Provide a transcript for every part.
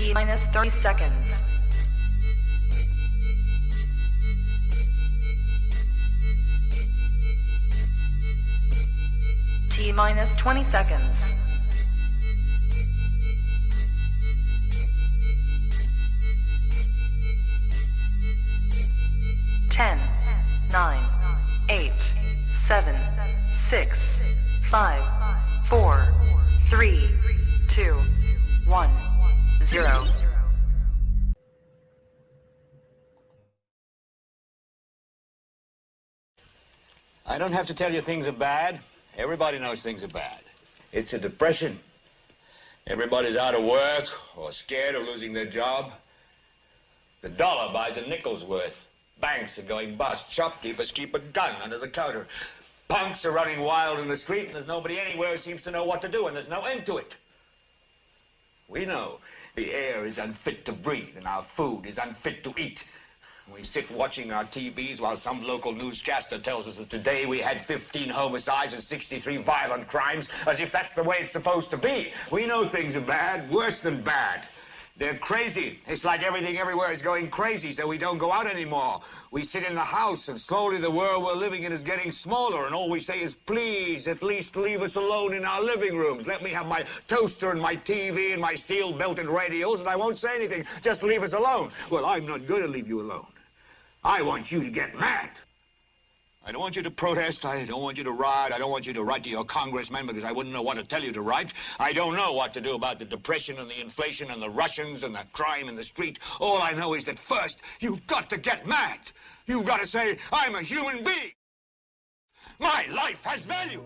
T minus 30 seconds. T minus 20 seconds. Ten, 9, 8, 7, 6, 5, 4, 3, 2, 1, 0. I don't have to tell you things are bad. Everybody knows things are bad. It's a depression. Everybody's out of work or scared of losing their job. The dollar buys a nickel's worth. Banks are going bust. Shopkeepers keep a gun under the counter. Punks are running wild in the street, and there's nobody anywhere who seems to know what to do, and there's no end to it. We know the air is unfit to breathe, and our food is unfit to eat. We sit watching our TVs while some local newscaster tells us that today we had 15 homicides and 63 violent crimes, as if that's the way it's supposed to be. We know things are bad, worse than bad. They're crazy. It's like everything everywhere is going crazy, so we don't go out anymore. We sit in the house, and slowly the world we're living in is getting smaller, and all we say is, please, at least leave us alone in our living rooms. Let me have my toaster and my TV and my steel-belted radios, and I won't say anything. Just leave us alone. Well, I'm not going to leave you alone. I want you to get mad. I don't want you to protest. I don't want you to riot. I don't want you to write to your congressman because I wouldn't know what to tell you to write. I don't know what to do about the depression and the inflation and the Russians and the crime in the street. All I know is that first, you've got to get mad. You've got to say, I'm a human being. My life has value.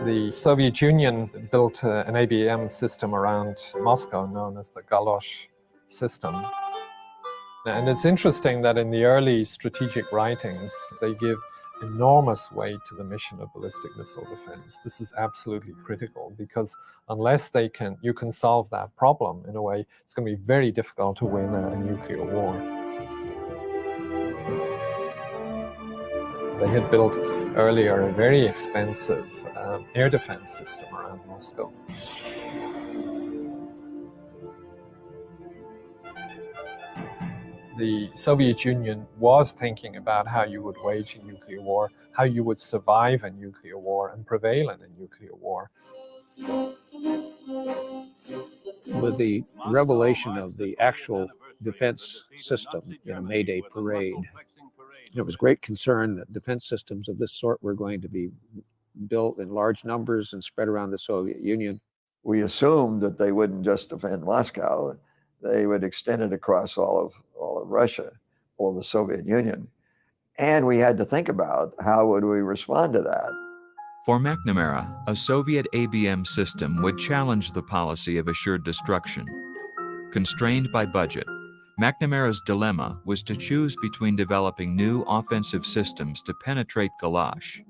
The Soviet Union built an ABM system around Moscow known as the Galosh system. And it's interesting that in the early strategic writings, they give enormous weight to the mission of ballistic missile defense. This is absolutely critical because unless you can solve that problem in a way, it's going to be very difficult to win a nuclear war. They had built earlier a very expensive air defense system around Moscow. The Soviet Union was thinking about how you would wage a nuclear war, how you would survive a nuclear war and prevail in a nuclear war. With the revelation of the actual defense system in a May Day parade, there was great concern that defense systems of this sort were going to be built in large numbers and spread around the Soviet Union. We assumed that they wouldn't just defend Moscow, they would extend it across all of Russia, all of the Soviet Union. And we had to think about how would we respond to that. For McNamara, a Soviet ABM system would challenge the policy of assured destruction. Constrained by budget, McNamara's dilemma was to choose between developing new offensive systems to penetrate Galosh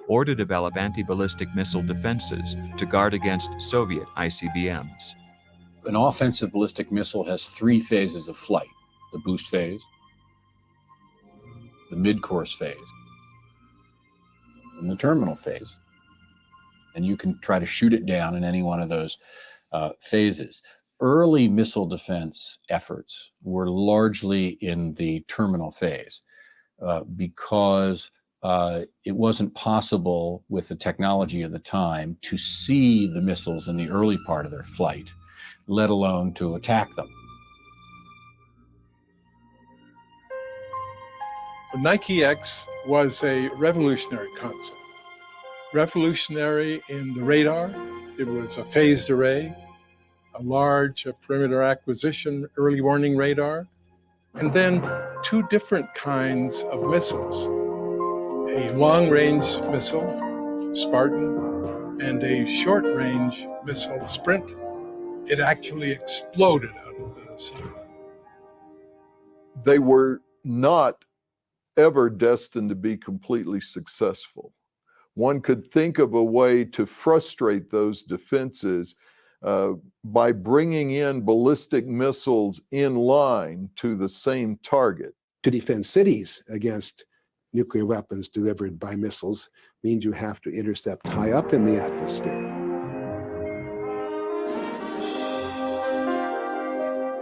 or to develop anti-ballistic missile defenses to guard against Soviet ICBMs. An offensive ballistic missile has three phases of flight: the boost phase, the mid-course phase, and the terminal phase. And you can try to shoot it down in any one of those phases. Early missile defense efforts were largely in the terminal phase because it wasn't possible with the technology of the time to see the missiles in the early part of their flight, let alone to attack them. The Nike X was a revolutionary concept. Revolutionary in the radar. It was a phased array, a large perimeter acquisition early warning radar, and then two different kinds of missiles. A long-range missile, Spartan, and a short-range missile, Sprint. It actually exploded out of the silo. They were not ever destined to be completely successful. One could think of a way to frustrate those defenses by bringing in ballistic missiles in line to the same target. To defend cities against nuclear weapons delivered by missiles means you have to intercept high up in the atmosphere.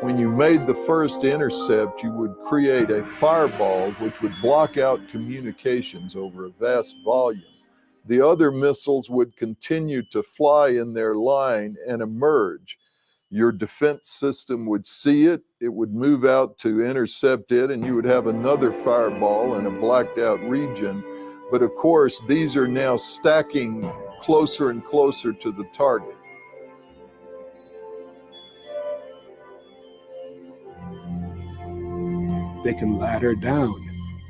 When you made the first intercept, you would create a fireball which would block out communications over a vast volume. The other missiles would continue to fly in their line and emerge. Your defense system would see it, it would move out to intercept it, and you would have another fireball in a blacked out region. But of course, these are now stacking closer and closer to the target. They can ladder down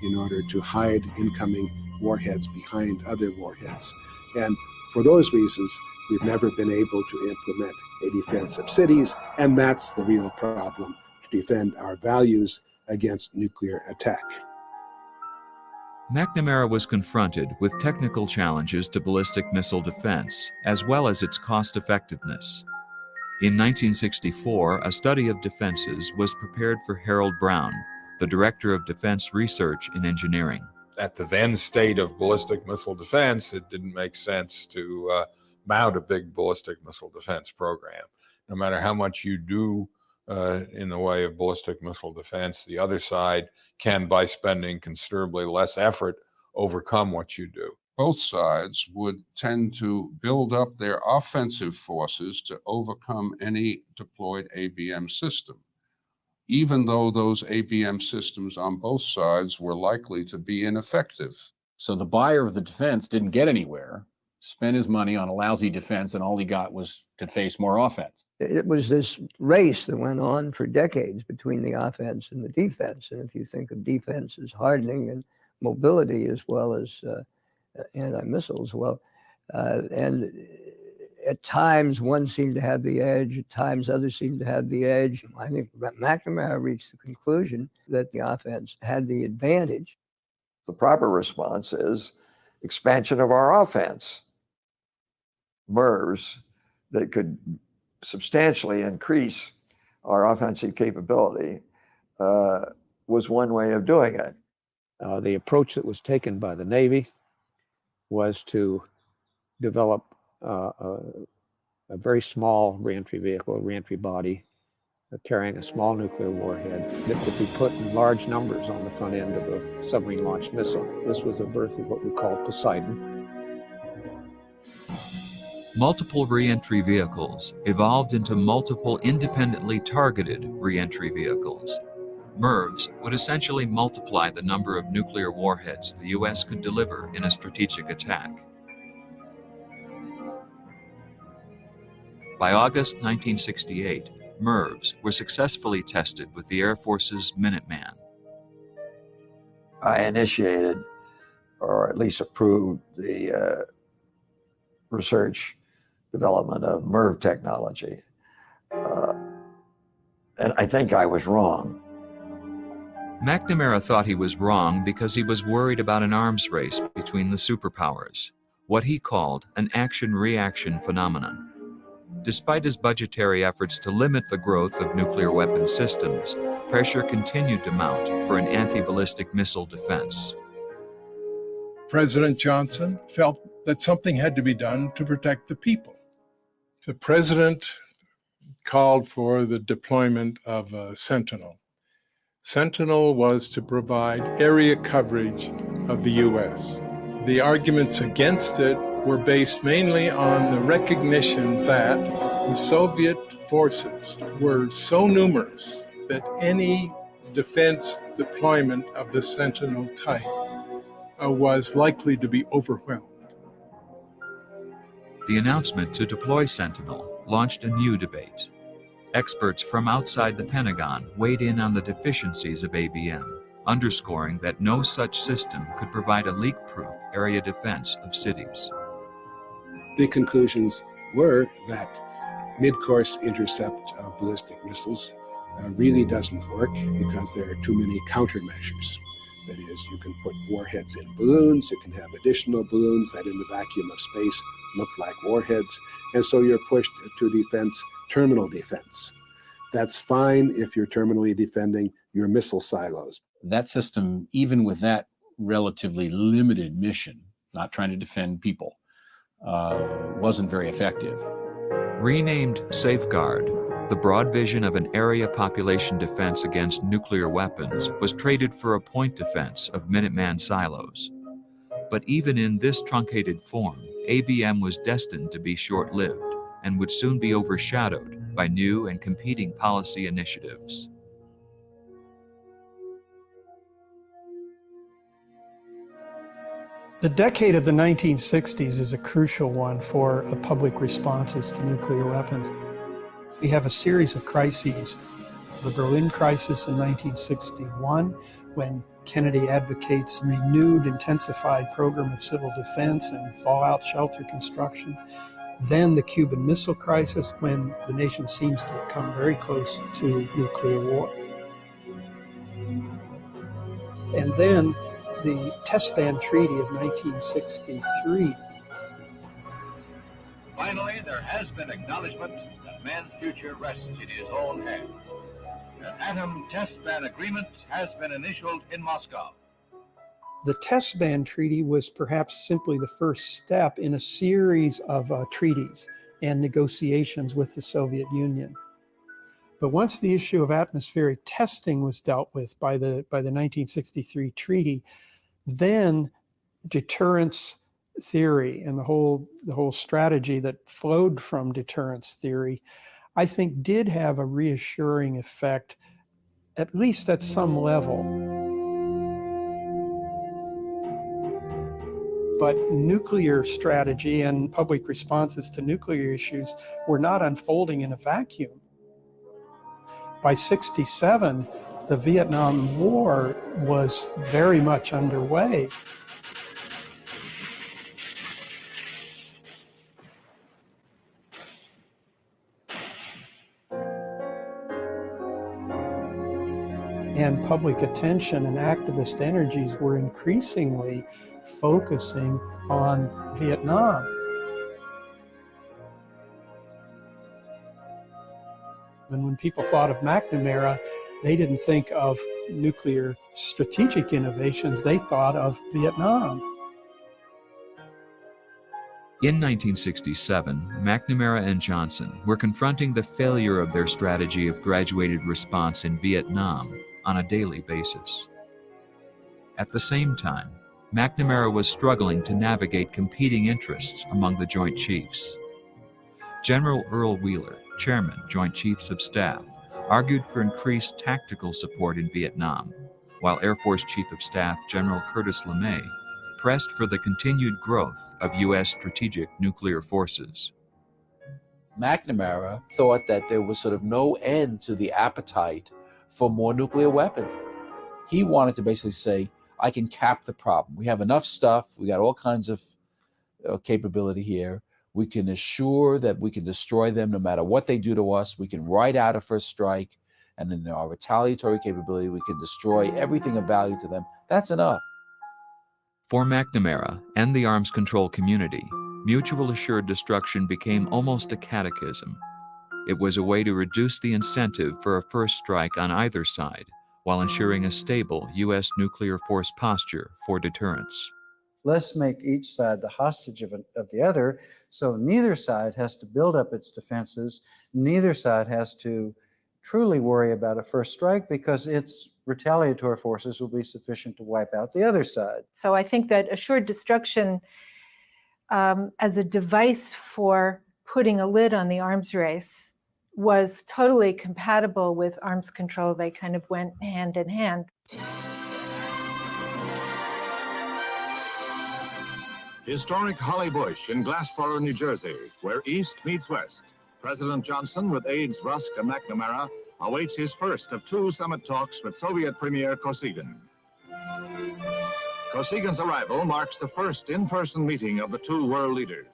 in order to hide incoming warheads behind other warheads. And for those reasons, we've never been able to implement a defense of cities, and that's the real problem, to defend our values against nuclear attack. McNamara was confronted with technical challenges to ballistic missile defense, as well as its cost-effectiveness. In 1964, a study of defenses was prepared for Harold Brown, the Director of Defense Research and Engineering. At the then state of ballistic missile defense, it didn't make sense to mount a big ballistic missile defense program. No matter how much you do in the way of ballistic missile defense, the other side can, by spending considerably less effort, overcome what you do. Both sides would tend to build up their offensive forces to overcome any deployed ABM system, even though those ABM systems on both sides were likely to be ineffective. So the buyer of the defense didn't get anywhere, spent his money on a lousy defense, and all he got was to face more offense. It was this race that went on for decades between the offense and the defense. And if you think of defense as hardening and mobility as well as anti-missiles, and at times one seemed to have the edge, at times others seemed to have the edge. I think McNamara reached the conclusion that the offense had the advantage. The proper response is expansion of our offense. MIRVs that could substantially increase our offensive capability was one way of doing it. The approach that was taken by the Navy was to develop a very small reentry vehicle, a reentry body, carrying a small nuclear warhead that could be put in large numbers on the front end of a submarine-launched missile. This was the birth of what we call Poseidon. Multiple reentry vehicles evolved into multiple independently targeted reentry vehicles. MIRVs would essentially multiply the number of nuclear warheads the U.S. could deliver in a strategic attack. By August 1968, MIRVs were successfully tested with the Air Force's Minuteman. I initiated, or at least approved, the research development of MIRV technology. And I think I was wrong. McNamara thought he was wrong because he was worried about an arms race between the superpowers, what he called an action-reaction phenomenon. Despite his budgetary efforts to limit the growth of nuclear weapon systems, pressure continued to mount for an anti-ballistic missile defense. President Johnson felt that something had to be done to protect the people. The president called for the deployment of Sentinel. Sentinel was to provide area coverage of the U.S. The arguments against it were based mainly on the recognition that the Soviet forces were so numerous that any defense deployment of the Sentinel type was likely to be overwhelmed. The announcement to deploy Sentinel launched a new debate. Experts from outside the Pentagon weighed in on the deficiencies of ABM, underscoring that no such system could provide a leak-proof area defense of cities. The conclusions were that mid-course intercept of ballistic missiles really doesn't work because there are too many countermeasures. That is, you can put warheads in balloons, you can have additional balloons that in the vacuum of space look like warheads, and so you're pushed to defense, terminal defense. That's fine if you're terminally defending your missile silos. That system, even with that relatively limited mission, not trying to defend people, wasn't very effective. Renamed Safeguard, the broad vision of an area population defense against nuclear weapons was traded for a point defense of Minuteman silos. But even in this truncated form, ABM was destined to be short-lived and would soon be overshadowed by new and competing policy initiatives. The decade of the 1960s is a crucial one for public responses to nuclear weapons. We have a series of crises. The Berlin crisis in 1961, when Kennedy advocates a renewed, intensified program of civil defense and fallout shelter construction. Then the Cuban Missile Crisis, when the nation seems to come very close to nuclear war. And then the Test Ban Treaty of 1963. Finally, there has been acknowledgement that man's future rests in his own hands. The Atom Test Ban Agreement has been initialed in Moscow. The Test Ban Treaty was perhaps simply the first step in a series of treaties and negotiations with the Soviet Union. But once the issue of atmospheric testing was dealt with by the 1963 treaty, then deterrence theory and the whole strategy that flowed from deterrence theory, I think did have a reassuring effect, at least at some level. But nuclear strategy and public responses to nuclear issues were not unfolding in a vacuum. By '67, the Vietnam War was very much underway. And public attention and activist energies were increasingly focusing on Vietnam. And when people thought of McNamara, they didn't think of nuclear strategic innovations, they thought of Vietnam. In 1967, McNamara and Johnson were confronting the failure of their strategy of graduated response in Vietnam on a daily basis. At the same time, McNamara was struggling to navigate competing interests among the Joint Chiefs. General Earl Wheeler, Chairman, Joint Chiefs of Staff, argued for increased tactical support in Vietnam, while Air Force Chief of Staff General Curtis LeMay pressed for the continued growth of U.S. strategic nuclear forces. McNamara thought that there was sort of no end to the appetite for more nuclear weapons. He wanted to basically say, I can cap the problem. We have enough stuff. We got all kinds of capability here. We can assure that we can destroy them no matter what they do to us. We can write out a first strike, and in our retaliatory capability, we can destroy everything of value to them. That's enough. For McNamara and the arms control community, mutual assured destruction became almost a catechism. It was a way to reduce the incentive for a first strike on either side, while ensuring a stable U.S. nuclear force posture for deterrence. Let's make each side the hostage of the other, so neither side has to build up its defenses. Neither side has to truly worry about a first strike because its retaliatory forces will be sufficient to wipe out the other side. So I think that assured destruction as a device for putting a lid on the arms race was totally compatible with arms control. They kind of went hand in hand. Historic Holly Bush in Glassboro, New Jersey, where East meets West. President Johnson, with aides Rusk and McNamara, awaits his first of two summit talks with Soviet Premier Kosygin. Kosygin arrival marks the first in-person meeting of the two world leaders.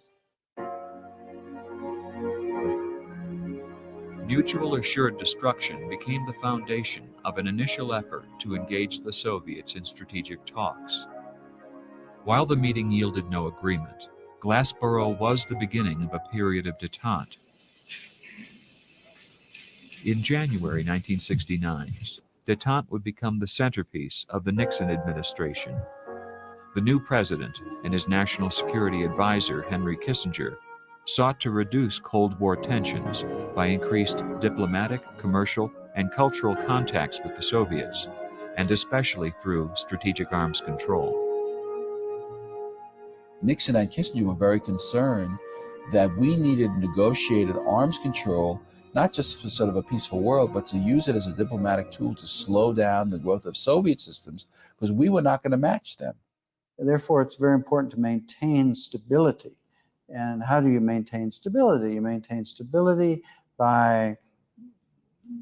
Mutual assured destruction became the foundation of an initial effort to engage the Soviets in strategic talks. While the meeting yielded no agreement, Glassboro was the beginning of a period of détente. In January 1969, détente would become the centerpiece of the Nixon administration. The new president and his national security advisor, Henry Kissinger, sought to reduce Cold War tensions by increased diplomatic, commercial, and cultural contacts with the Soviets, and especially through strategic arms control. Nixon and Kissinger were very concerned that we needed negotiated arms control, not just for sort of a peaceful world, but to use it as a diplomatic tool to slow down the growth of Soviet systems, because we were not going to match them. Therefore, it's very important to maintain stability. And how do you maintain stability? You maintain stability by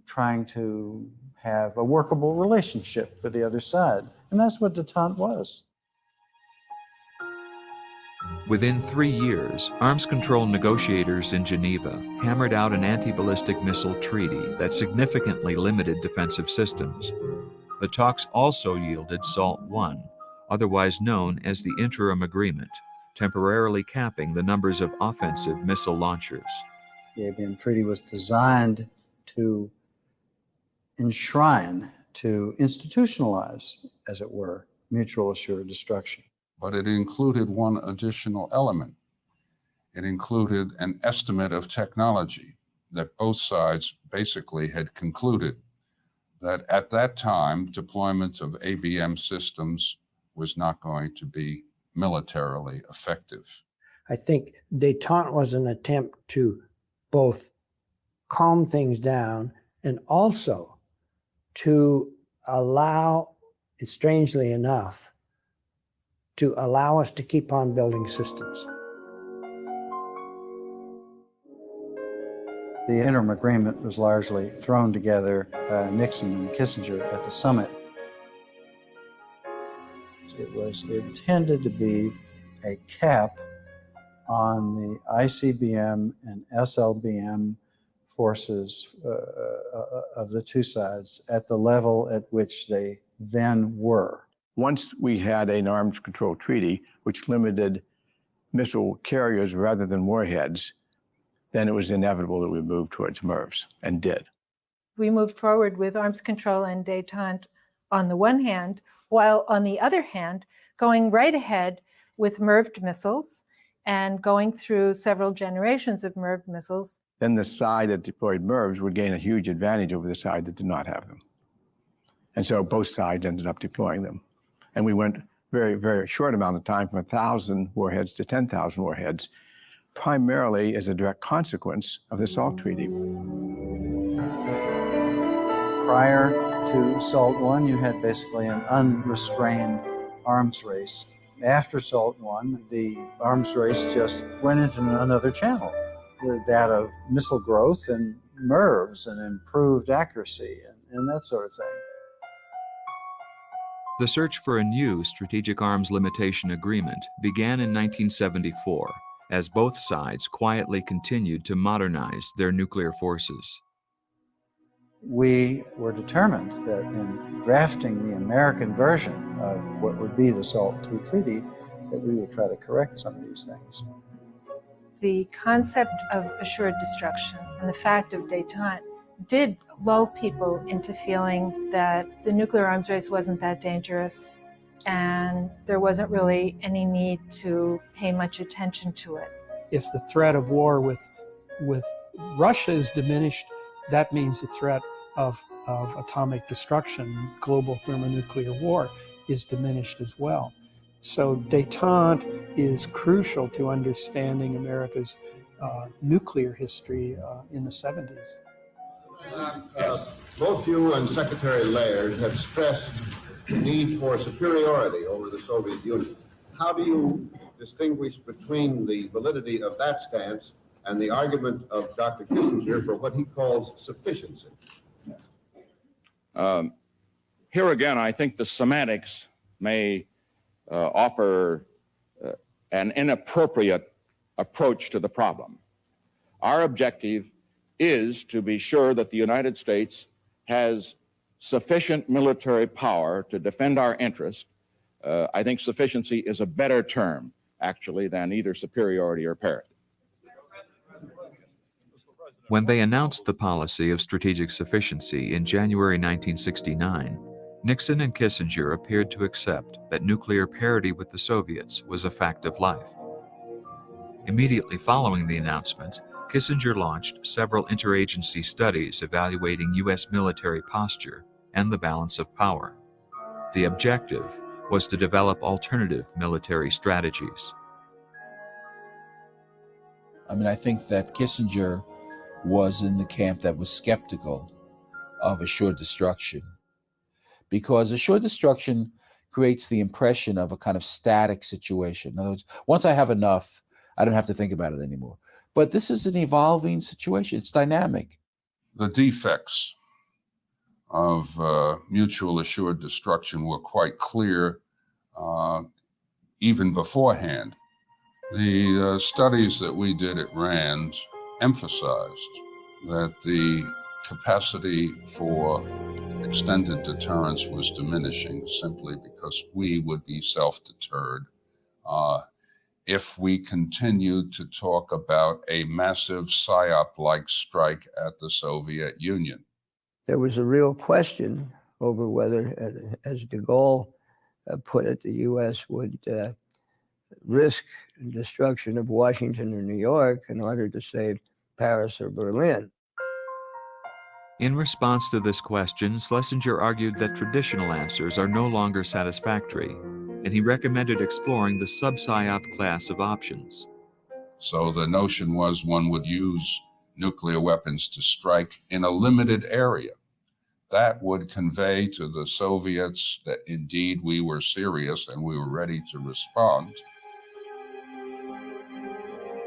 trying to have a workable relationship with the other side. And that's what détente was. Within 3 years, arms control negotiators in Geneva hammered out an anti-ballistic missile treaty that significantly limited defensive systems. The talks also yielded SALT I, otherwise known as the Interim Agreement, temporarily capping the numbers of offensive missile launchers. The ABM Treaty was designed to enshrine, to institutionalize, as it were, mutual assured destruction. But it included one additional element. It included an estimate of technology that both sides basically had concluded that at that time, deployment of ABM systems was not going to be militarily effective. I think détente was an attempt to both calm things down and also to allow, strangely enough, to allow us to keep on building systems. The interim agreement was largely thrown together by Nixon and Kissinger at the summit. It was intended to be a cap on the ICBM and SLBM forces of the two sides at the level at which they then were. Once we had an arms control treaty which limited missile carriers rather than warheads, then it was inevitable that we moved towards MIRVs, and did. We moved forward with arms control and détente on the one hand, while on the other hand, going right ahead with MIRVed missiles and going through several generations of MIRVed missiles. Then the side that deployed MIRVs would gain a huge advantage over the side that did not have them. And so both sides ended up deploying them. And we went very, very short amount of time from 1,000 warheads to 10,000 warheads, primarily as a direct consequence of the SALT Treaty. Prior to SALT I, you had basically an unrestrained arms race. After SALT I, the arms race just went into another channel, that of missile growth and MIRVs and improved accuracy and that sort of thing. The search for a new strategic arms limitation agreement began in 1974 as both sides quietly continued to modernize their nuclear forces. We were determined that in drafting the American version of what would be the SALT II treaty, that we would try to correct some of these things. The concept of assured destruction and the fact of détente did lull people into feeling that the nuclear arms race wasn't that dangerous and there wasn't really any need to pay much attention to it. If the threat of war with Russia is diminished, that means the threat of atomic destruction, global thermonuclear war, is diminished as well. So détente is crucial to understanding America's nuclear history in the 70s. Both you and Secretary Laird have stressed the need for superiority over the Soviet Union. How do you distinguish between the validity of that stance and the argument of Dr. Kissinger for what he calls sufficiency? Here again, I think the semantics may offer an inappropriate approach to the problem. Our objective is to be sure that the United States has sufficient military power to defend our interest. I think sufficiency is a better term, actually, than either superiority or parity. When they announced the policy of strategic sufficiency in January 1969, Nixon and Kissinger appeared to accept that nuclear parity with the Soviets was a fact of life. Immediately following the announcement, Kissinger launched several interagency studies evaluating U.S. military posture and the balance of power. The objective was to develop alternative military strategies. I mean, I think that Kissinger was in the camp that was skeptical of assured destruction, because assured destruction creates the impression of a kind of static situation. In other words, once I have enough, I don't have to think about it anymore. But this is an evolving situation. It's dynamic. The defects of mutual assured destruction were quite clear even beforehand. The studies that we did at RAND emphasized that the capacity for extended deterrence was diminishing simply because we would be self-deterred if we continued to talk about a massive PSYOP-like strike at the Soviet Union. There was a real question over whether, as de Gaulle put it, the U.S. would risk destruction of Washington or New York in order to save Paris or Berlin. In response to this question, Schlesinger argued that traditional answers are no longer satisfactory, and he recommended exploring the sub-PSYOP class of options. So the notion was one would use nuclear weapons to strike in a limited area. That would convey to the Soviets that indeed we were serious and we were ready to respond.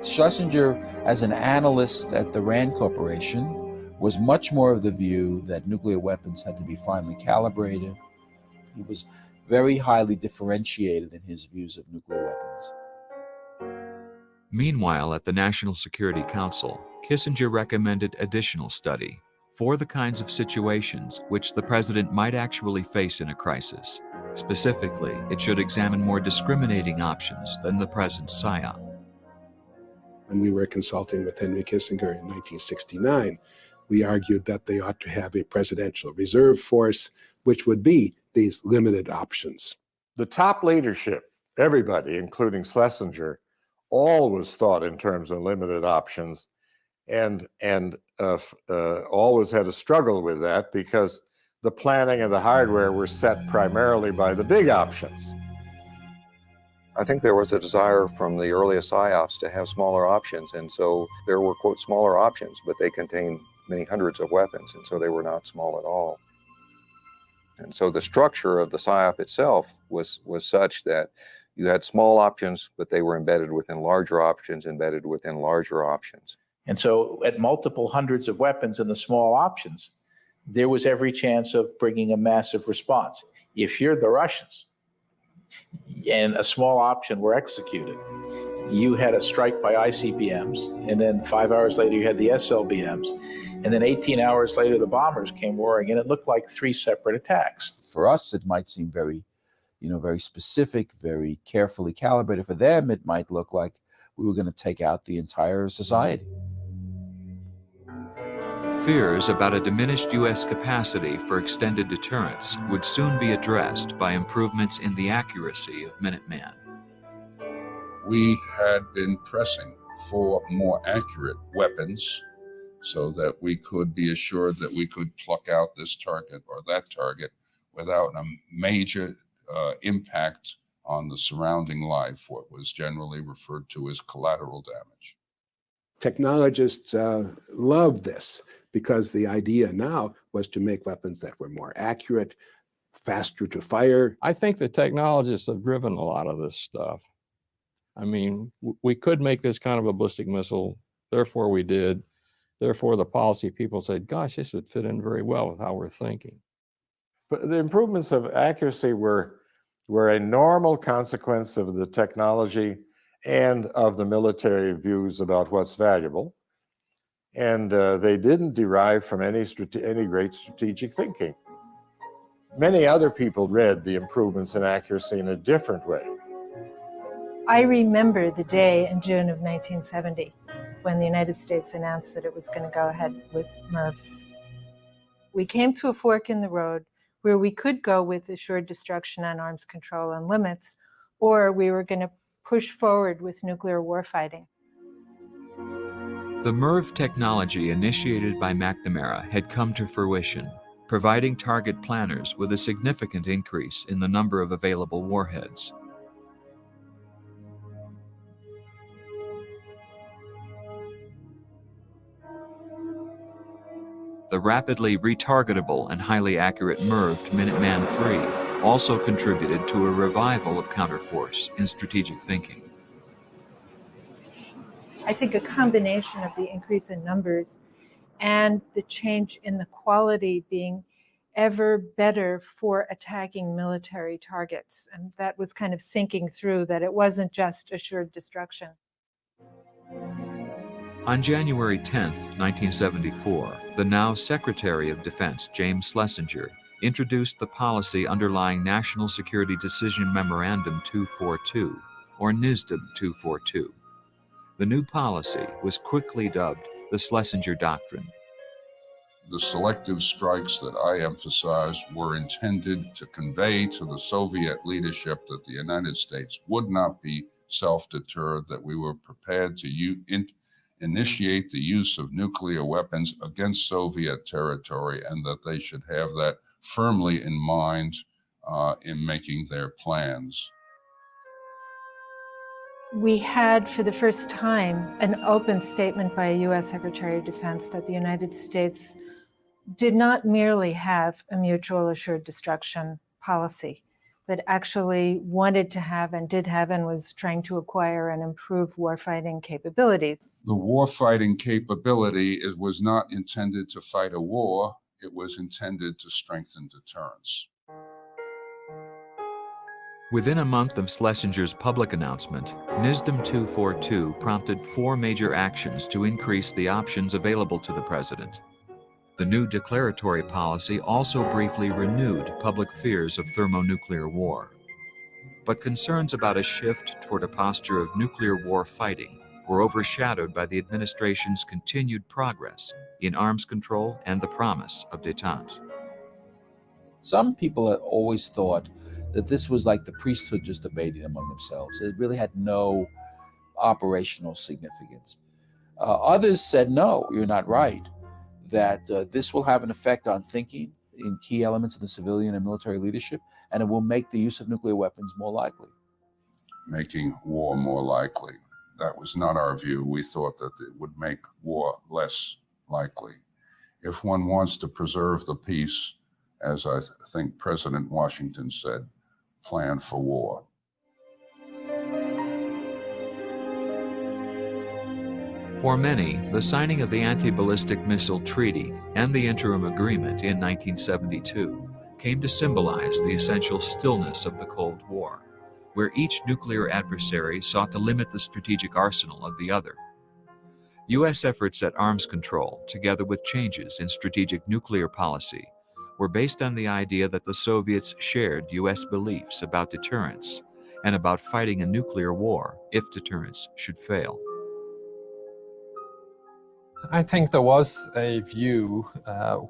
Schlesinger, as an analyst at the RAND Corporation, was much more of the view that nuclear weapons had to be finely calibrated. He was very highly differentiated in his views of nuclear weapons. Meanwhile, at the National Security Council, Kissinger recommended additional study for the kinds of situations which the president might actually face in a crisis. Specifically, it should examine more discriminating options than the present PSYOP. When we were consulting with Henry Kissinger in 1969, we argued that they ought to have a presidential reserve force, which would be these limited options. The top leadership, everybody, including Schlesinger, always thought in terms of limited options and always had a struggle with that because the planning and the hardware were set primarily by the big options. I think there was a desire from the earliest PSYOPs to have smaller options, and so there were, quote, smaller options, but they contained many hundreds of weapons, and so they were not small at all. And so the structure of the PSYOP itself was such that you had small options, but they were embedded within larger options, embedded within larger options. And so at multiple hundreds of weapons in the small options, there was every chance of bringing a massive response. If you're the Russians and a small option were executed, you had a strike by ICBMs, and then 5 hours later you had the SLBMs, and then 18 hours later the bombers came roaring in. It looked like 3 separate attacks. For us, it might seem very, very specific, very carefully calibrated. For them, it might look like we were going to take out the entire society. Fears about a diminished U.S. capacity for extended deterrence would soon be addressed by improvements in the accuracy of Minuteman. We had been pressing for more accurate weapons so that we could be assured that we could pluck out this target or that target without a major impact on the surrounding life, what was generally referred to as collateral damage. Technologists love this because the idea now was to make weapons that were more accurate, faster to fire. I think the technologists have driven a lot of this stuff. I mean, we could make this kind of a ballistic missile, therefore we did. Therefore, the policy people said, gosh, this would fit in very well with how we're thinking. But the improvements of accuracy were a normal consequence of the technology and of the military views about what's valuable. And they didn't derive from any great strategic thinking. Many other people read the improvements in accuracy in a different way. I remember the day in June of 1970 when the United States announced that it was going to go ahead with MIRVs. We came to a fork in the road where we could go with assured destruction on arms control and limits, or we were going to push forward with nuclear warfighting. The MIRV technology initiated by McNamara had come to fruition, providing target planners with a significant increase in the number of available warheads. The rapidly retargetable and highly accurate MIRVed Minuteman III also contributed to a revival of counterforce in strategic thinking. I think a combination of the increase in numbers and the change in the quality being ever better for attacking military targets. And that was kind of sinking through that it wasn't just assured destruction. On January 10, 1974, the now Secretary of Defense, James Schlesinger, introduced the policy underlying National Security Decision Memorandum 242, or NSDM 242. The new policy was quickly dubbed the Schlesinger Doctrine. The selective strikes that I emphasized were intended to convey to the Soviet leadership that the United States would not be self-deterred, that we were prepared to initiate the use of nuclear weapons against Soviet territory, and that they should have that firmly in mind in making their plans. We had, for the first time, an open statement by a U.S. Secretary of Defense that the United States did not merely have a mutual assured destruction policy, but actually wanted to have and did have and was trying to acquire and improve warfighting capabilities. The warfighting capability, it was not intended to fight a war, it was intended to strengthen deterrence. Within a month of Schlesinger's public announcement, NSDM 242 prompted 4 major actions to increase the options available to the president. The new declaratory policy also briefly renewed public fears of thermonuclear war. But concerns about a shift toward a posture of nuclear war fighting were overshadowed by the administration's continued progress in arms control and the promise of détente. Some people had always thought that this was like the priesthood just debating among themselves. It really had no operational significance. Others said, no, you're not right, that this will have an effect on thinking in key elements of the civilian and military leadership, and it will make the use of nuclear weapons more likely. Making war more likely. That was not our view. We thought that it would make war less likely. If one wants to preserve the peace, as I think President Washington said, plan for war. For many, the signing of the Anti-Ballistic Missile Treaty and the Interim Agreement in 1972 came to symbolize the essential stillness of the Cold War, where each nuclear adversary sought to limit the strategic arsenal of the other. U.S. efforts at arms control, together with changes in strategic nuclear policy, were based on the idea that the Soviets shared U.S. beliefs about deterrence and about fighting a nuclear war if deterrence should fail. I think there was a view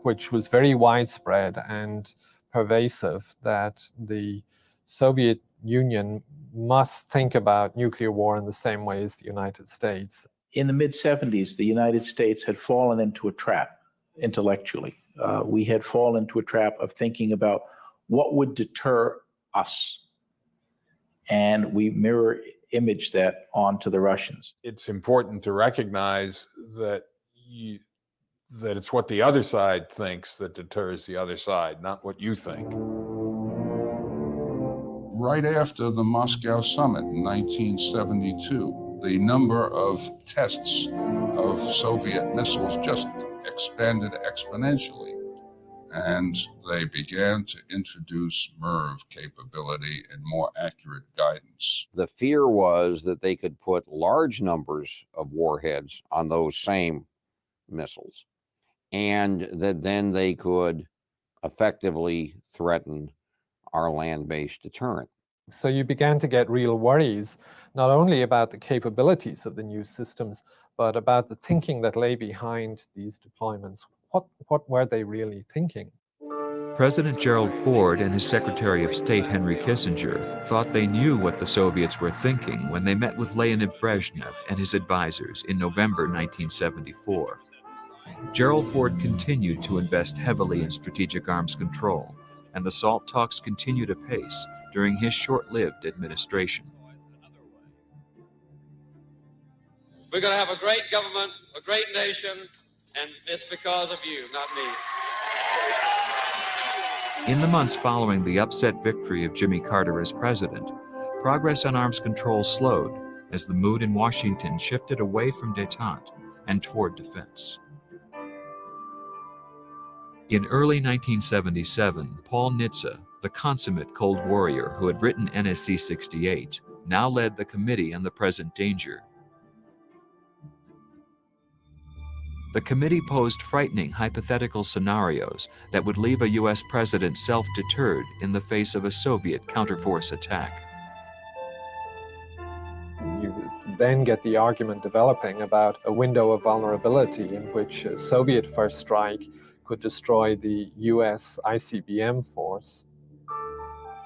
which was very widespread and pervasive that the Soviet Union must think about nuclear war in the same way as the United States. In the mid-70s, the United States had fallen into a trap intellectually. We had fallen into a trap of thinking about what would deter us. And we mirror image that onto the Russians. It's important to recognize that that it's what the other side thinks that deters the other side, not what you think. Right after the Moscow summit in 1972, the number of tests of Soviet missiles just expanded exponentially. And they began to introduce MIRV capability and more accurate guidance. The fear was that they could put large numbers of warheads on those same missiles, and that then they could effectively threaten our land-based deterrent. So you began to get real worries, not only about the capabilities of the new systems, but about the thinking that lay behind these deployments. What were they really thinking? President Gerald Ford and his Secretary of State Henry Kissinger thought they knew what the Soviets were thinking when they met with Leonid Brezhnev and his advisors in November 1974. Gerald Ford continued to invest heavily in strategic arms control, and the SALT talks continued apace during his short-lived administration. We're going to have a great government, a great nation, and it's because of you, not me. In the months following the upset victory of Jimmy Carter as president, progress on arms control slowed as the mood in Washington shifted away from détente and toward defense. In early 1977, Paul Nitze, the consummate Cold Warrior who had written NSC 68, now led the Committee on the Present Danger. The committee posed frightening hypothetical scenarios that would leave a U.S. president self-deterred in the face of a Soviet counterforce attack. You then get the argument developing about a window of vulnerability in which a Soviet first strike could destroy the U.S. ICBM force.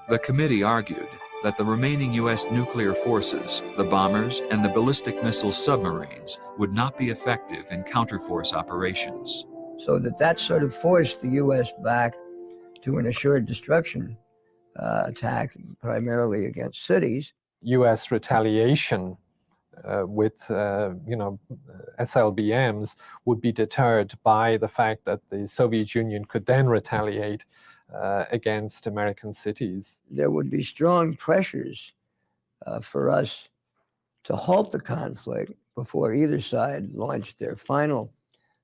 The committee argued that the remaining U.S. nuclear forces, the bombers, and the ballistic missile submarines would not be effective in counterforce operations. So that sort of forced the U.S. back to an assured destruction attack, primarily against cities. U.S. retaliation with SLBMs would be deterred by the fact that the Soviet Union could then retaliate against American cities. There would be strong pressures for us to halt the conflict before either side launched their final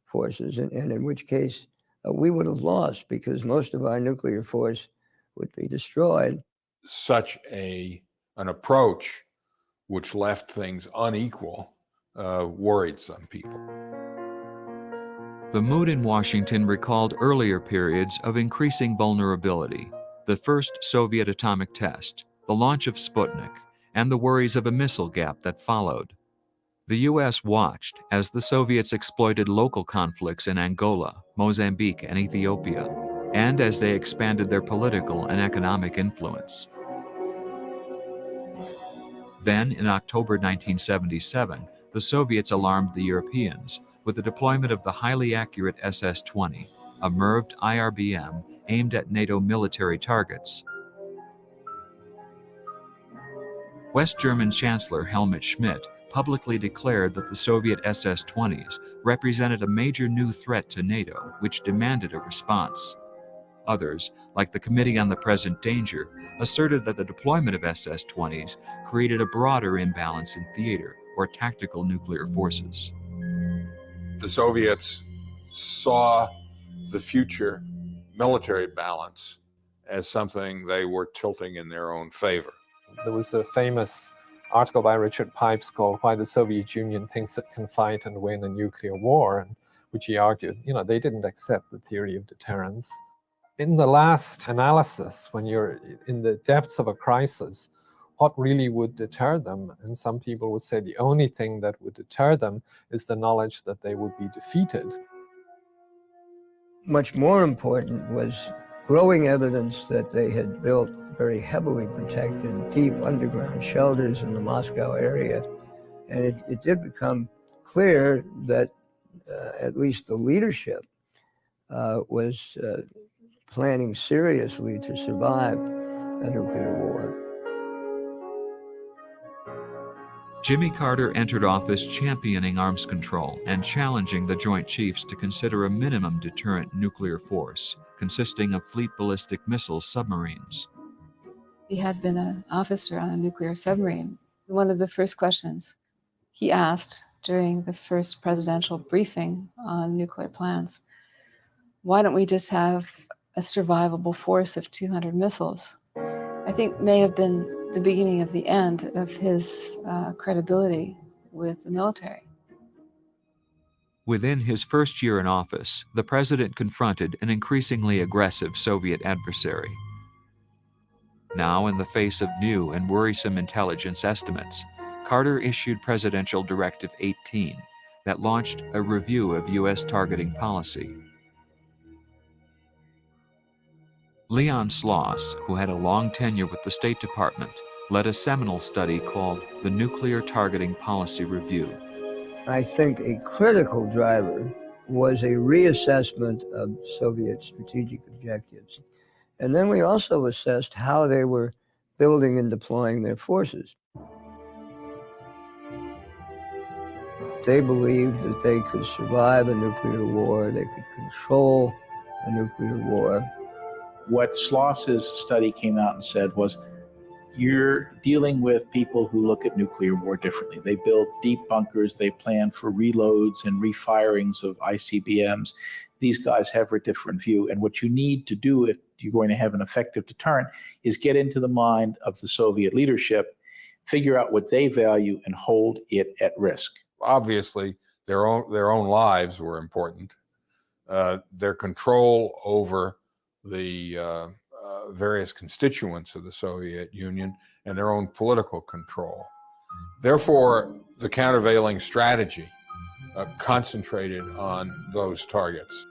forces, and in which case we would have lost because most of our nuclear force would be destroyed. Such an approach, which left things unequal, worried some people. The mood in Washington recalled earlier periods of increasing vulnerability, the first Soviet atomic test, the launch of Sputnik, and the worries of a missile gap that followed. The U.S. watched as the Soviets exploited local conflicts in Angola, Mozambique, and Ethiopia, and as they expanded their political and economic influence. Then, in October 1977, the Soviets alarmed the Europeans with the deployment of the highly accurate SS-20, a MIRVed IRBM aimed at NATO military targets. West German Chancellor Helmut Schmidt publicly declared that the Soviet SS-20s represented a major new threat to NATO, which demanded a response. Others, like the Committee on the Present Danger, asserted that the deployment of SS-20s created a broader imbalance in theater or tactical nuclear forces. The Soviets saw the future military balance as something they were tilting in their own favor. There was a famous article by Richard Pipes called Why the Soviet Union Thinks It Can Fight and Win a Nuclear War, in which he argued, they didn't accept the theory of deterrence. In the last analysis, when you're in the depths of a crisis, what really would deter them? And some people would say the only thing that would deter them is the knowledge that they would be defeated. Much more important was growing evidence that they had built very heavily protected, deep underground shelters in the Moscow area. And it did become clear that at least the leadership was planning seriously to survive a nuclear war. Jimmy Carter entered office championing arms control and challenging the Joint Chiefs to consider a minimum deterrent nuclear force consisting of fleet ballistic missile submarines. He had been an officer on a nuclear submarine. One of the first questions he asked during the first presidential briefing on nuclear plans, why don't we just have a survivable force of 200 missiles? I think may have been the beginning of the end of his credibility with the military. Within his first year in office, the president confronted an increasingly aggressive Soviet adversary. Now, in the face of new and worrisome intelligence estimates, Carter issued Presidential Directive 18 that launched a review of U.S. targeting policy. Leon Sloss, who had a long tenure with the State Department, led a seminal study called the Nuclear Targeting Policy Review. I think a critical driver was a reassessment of Soviet strategic objectives. And then we also assessed how they were building and deploying their forces. They believed that they could survive a nuclear war, they could control a nuclear war. What Sloss's study came out and said was, you're dealing with people who look at nuclear war differently. They build deep bunkers, they plan for reloads and refirings of ICBMs. These guys have a different view. And what you need to do if you're going to have an effective deterrent is get into the mind of the Soviet leadership, figure out what they value, and hold it at risk. Obviously, their own lives were important. Their control over the various constituents of the Soviet Union and their own political control. Therefore, the countervailing strategy concentrated on those targets.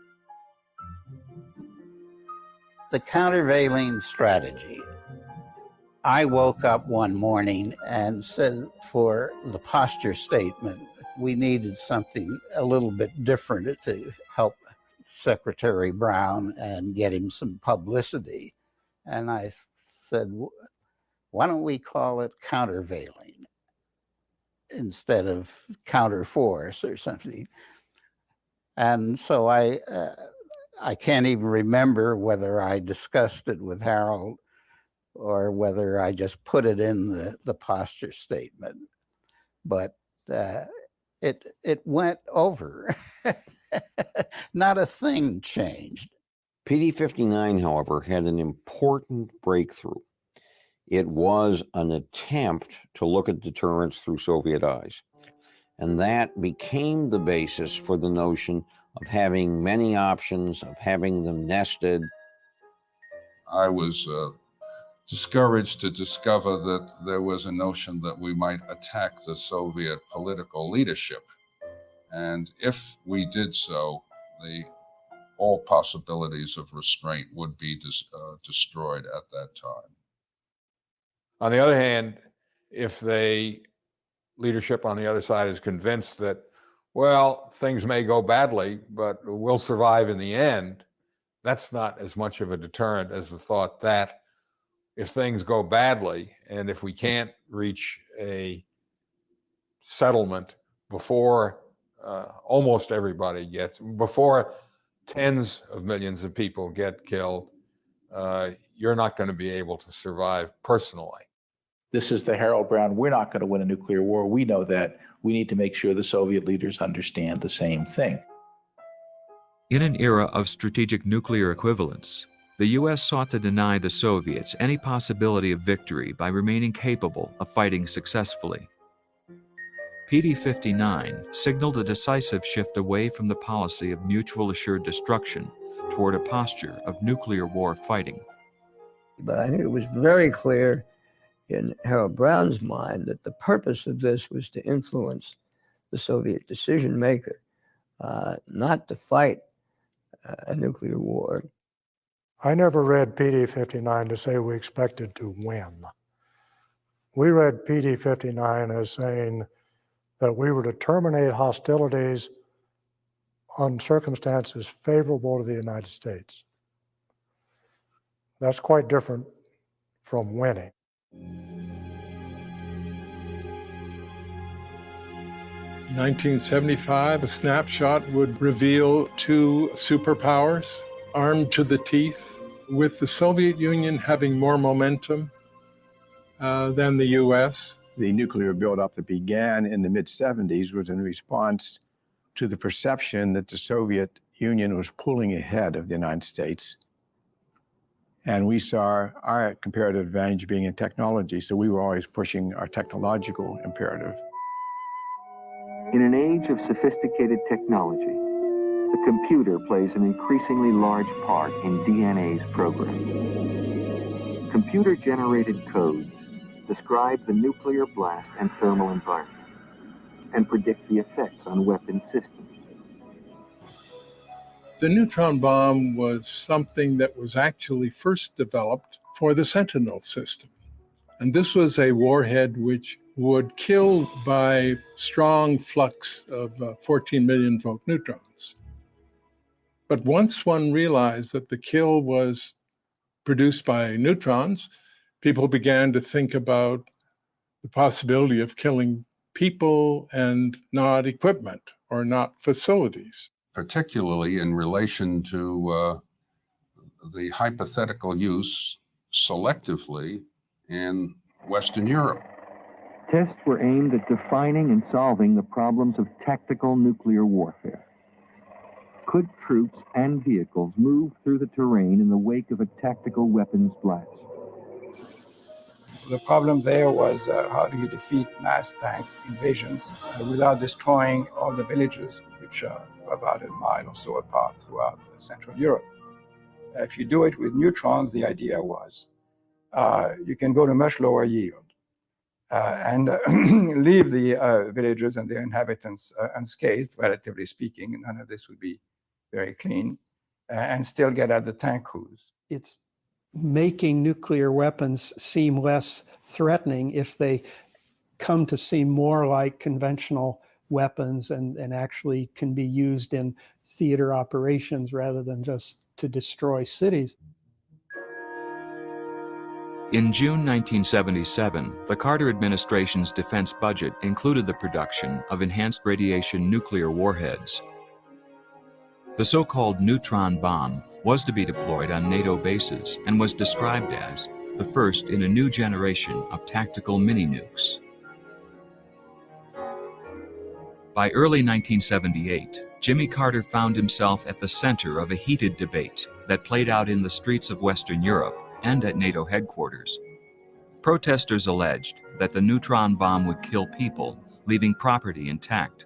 The countervailing strategy. I woke up one morning and said for the posture statement, we needed something a little bit different to help Secretary Brown and get him some publicity. And I said, why don't we call it countervailing instead of counterforce or something? And so I can't even remember whether I discussed it with Harold or whether I just put it in the posture statement. But it went over. Not a thing changed. PD-59, however, had an important breakthrough. It was an attempt to look at deterrence through Soviet eyes. And that became the basis for the notion of having many options, of having them nested. I was discouraged to discover that there was a notion that we might attack the Soviet political leadership. And if we did so, all possibilities of restraint would be destroyed at that time. On the other hand, if leadership on the other side is convinced that, well, things may go badly, but we'll survive in the end, that's not as much of a deterrent as the thought that if things go badly and if we can't reach a settlement before almost everybody before tens of millions of people get killed, you're not going to be able to survive personally. This is the Harold Brown, we're not going to win a nuclear war. We know that. We need to make sure the Soviet leaders understand the same thing. In an era of strategic nuclear equivalence, the U.S. sought to deny the Soviets any possibility of victory by remaining capable of fighting successfully. PD-59 signaled a decisive shift away from the policy of mutual assured destruction toward a posture of nuclear war fighting. But I think it was very clear in Harold Brown's mind that the purpose of this was to influence the Soviet decision maker, not to fight a nuclear war. I never read PD-59 to say we expected to win. We read PD-59 as saying that we were to terminate hostilities on circumstances favorable to the United States. That's quite different from winning. In 1975, a snapshot would reveal two superpowers armed to the teeth, with the Soviet Union having more momentum than the US. The nuclear buildup that began in the mid-70s was in response to the perception that the Soviet Union was pulling ahead of the United States. And we saw our comparative advantage being in technology, so we were always pushing our technological imperative. In an age of sophisticated technology, the computer plays an increasingly large part in DNA's programming. Computer-generated codes describe the nuclear blast and thermal environment and predict the effects on weapon systems. The neutron bomb was something that was actually first developed for the Sentinel system. And this was a warhead which would kill by strong flux of 14 million volt neutrons. But once one realized that the kill was produced by neutrons, people began to think about the possibility of killing people and not equipment or not facilities. Particularly in relation to the hypothetical use selectively in Western Europe. Tests were aimed at defining and solving the problems of tactical nuclear warfare. Could troops and vehicles move through the terrain in the wake of a tactical weapons blast? The problem there was how do you defeat mass tank invasions without destroying all the villages, which are about a mile or so apart throughout Central Europe. If you do it with neutrons, the idea was you can go to much lower yield and leave the villages and their inhabitants unscathed, relatively speaking. None of this would be very clean, and still get at the tank crews. It's making nuclear weapons seem less threatening if they come to seem more like conventional weapons and actually can be used in theater operations rather than just to destroy cities. In June 1977, the Carter administration's defense budget included the production of enhanced radiation nuclear warheads. The so-called neutron bomb was to be deployed on NATO bases and was described as the first in a new generation of tactical mini-nukes. By early 1978, Jimmy Carter found himself at the center of a heated debate that played out in the streets of Western Europe and at NATO headquarters. Protesters alleged that the neutron bomb would kill people, leaving property intact.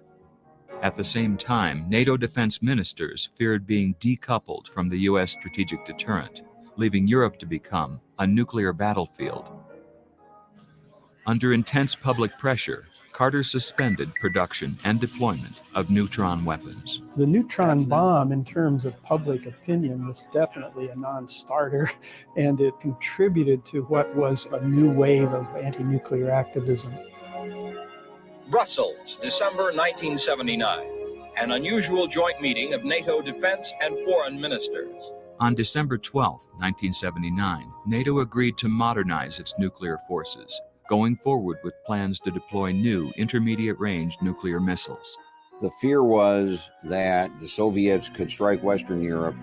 At the same time, NATO defense ministers feared being decoupled from the U.S. strategic deterrent, leaving Europe to become a nuclear battlefield. Under intense public pressure, Carter suspended production and deployment of neutron weapons. The neutron bomb, in terms of public opinion, was definitely a non-starter, and it contributed to what was a new wave of anti-nuclear activism. Brussels, December 1979, an unusual joint meeting of NATO defense and foreign ministers. On December 12, 1979, NATO agreed to modernize its nuclear forces, going forward with plans to deploy new intermediate-range nuclear missiles. The fear was that the Soviets could strike Western Europe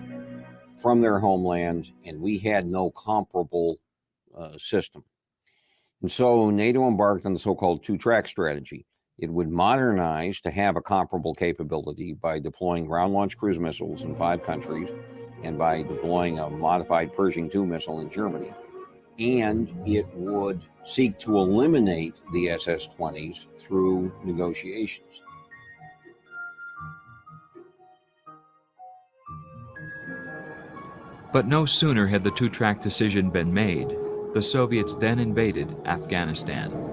from their homeland, and we had no comparable system. And so NATO embarked on the so-called two-track strategy. It would modernize to have a comparable capability by deploying ground-launched cruise missiles in 5 countries and by deploying a modified Pershing II missile in Germany. And it would seek to eliminate the SS-20s through negotiations. But no sooner had the two-track decision been made, the Soviets then invaded Afghanistan.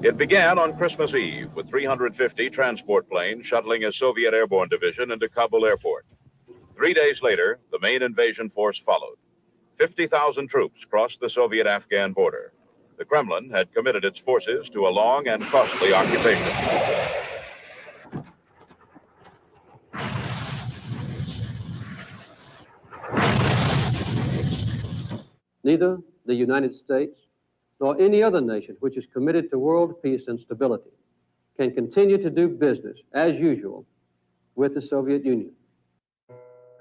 It began on Christmas Eve with 350 transport planes shuttling a Soviet airborne division into Kabul airport. 3 days later, the main invasion force followed. 50,000 troops crossed the Soviet-Afghan border. The Kremlin had committed its forces to a long and costly occupation. Neither the United States nor any other nation which is committed to world peace and stability can continue to do business as usual with the Soviet Union.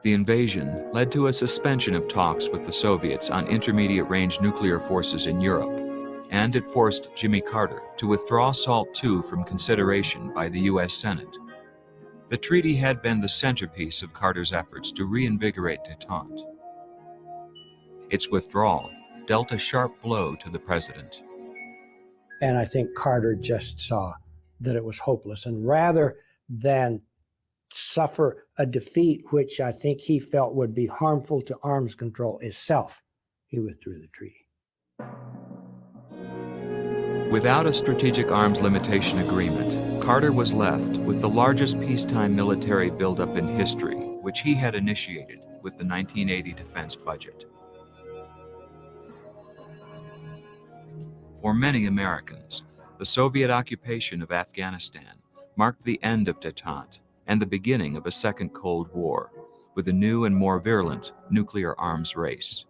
The invasion led to a suspension of talks with the Soviets on intermediate-range nuclear forces in Europe, and it forced Jimmy Carter to withdraw SALT II from consideration by the U.S. Senate. The treaty had been the centerpiece of Carter's efforts to reinvigorate détente. Its withdrawal dealt a sharp blow to the president. And I think Carter just saw that it was hopeless. And rather than suffer a defeat, which I think he felt would be harmful to arms control itself, he withdrew the treaty. Without a strategic arms limitation agreement, Carter was left with the largest peacetime military buildup in history, which he had initiated with the 1980 defense budget. For many Americans, the Soviet occupation of Afghanistan marked the end of détente and the beginning of a second Cold War, with a new and more virulent nuclear arms race.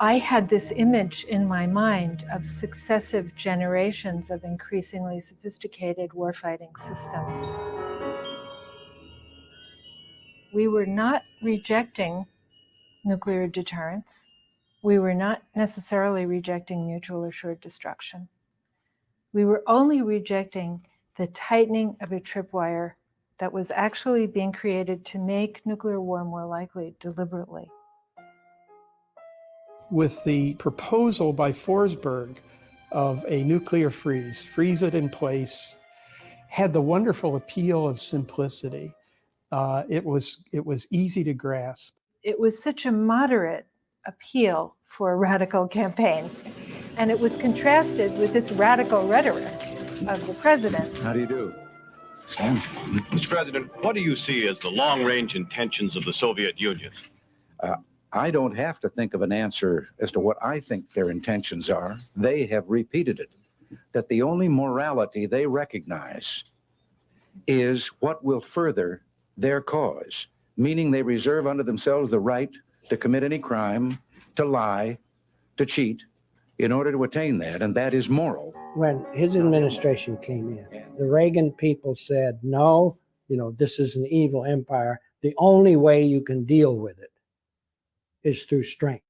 I had this image in my mind of successive generations of increasingly sophisticated warfighting systems. We were not rejecting nuclear deterrence. We were not necessarily rejecting mutual assured destruction. We were only rejecting the tightening of a tripwire that was actually being created to make nuclear war more likely deliberately. With the proposal by Forsberg of a nuclear freeze it in place, had the wonderful appeal of simplicity. It was easy to grasp. It was such a moderate appeal for a radical campaign, and it was contrasted with this radical rhetoric of the president. How do you do? Sam? Mr. President, what do you see as the long-range intentions of the Soviet Union? I don't have to think of an answer as to what I think their intentions are. They have repeated it, that the only morality they recognize is what will further their cause, meaning they reserve unto themselves the right to commit any crime, to lie, to cheat, in order to attain that, and that is moral. When his administration came in, the Reagan people said, no, this is an evil empire. The only way you can deal with it is through strength.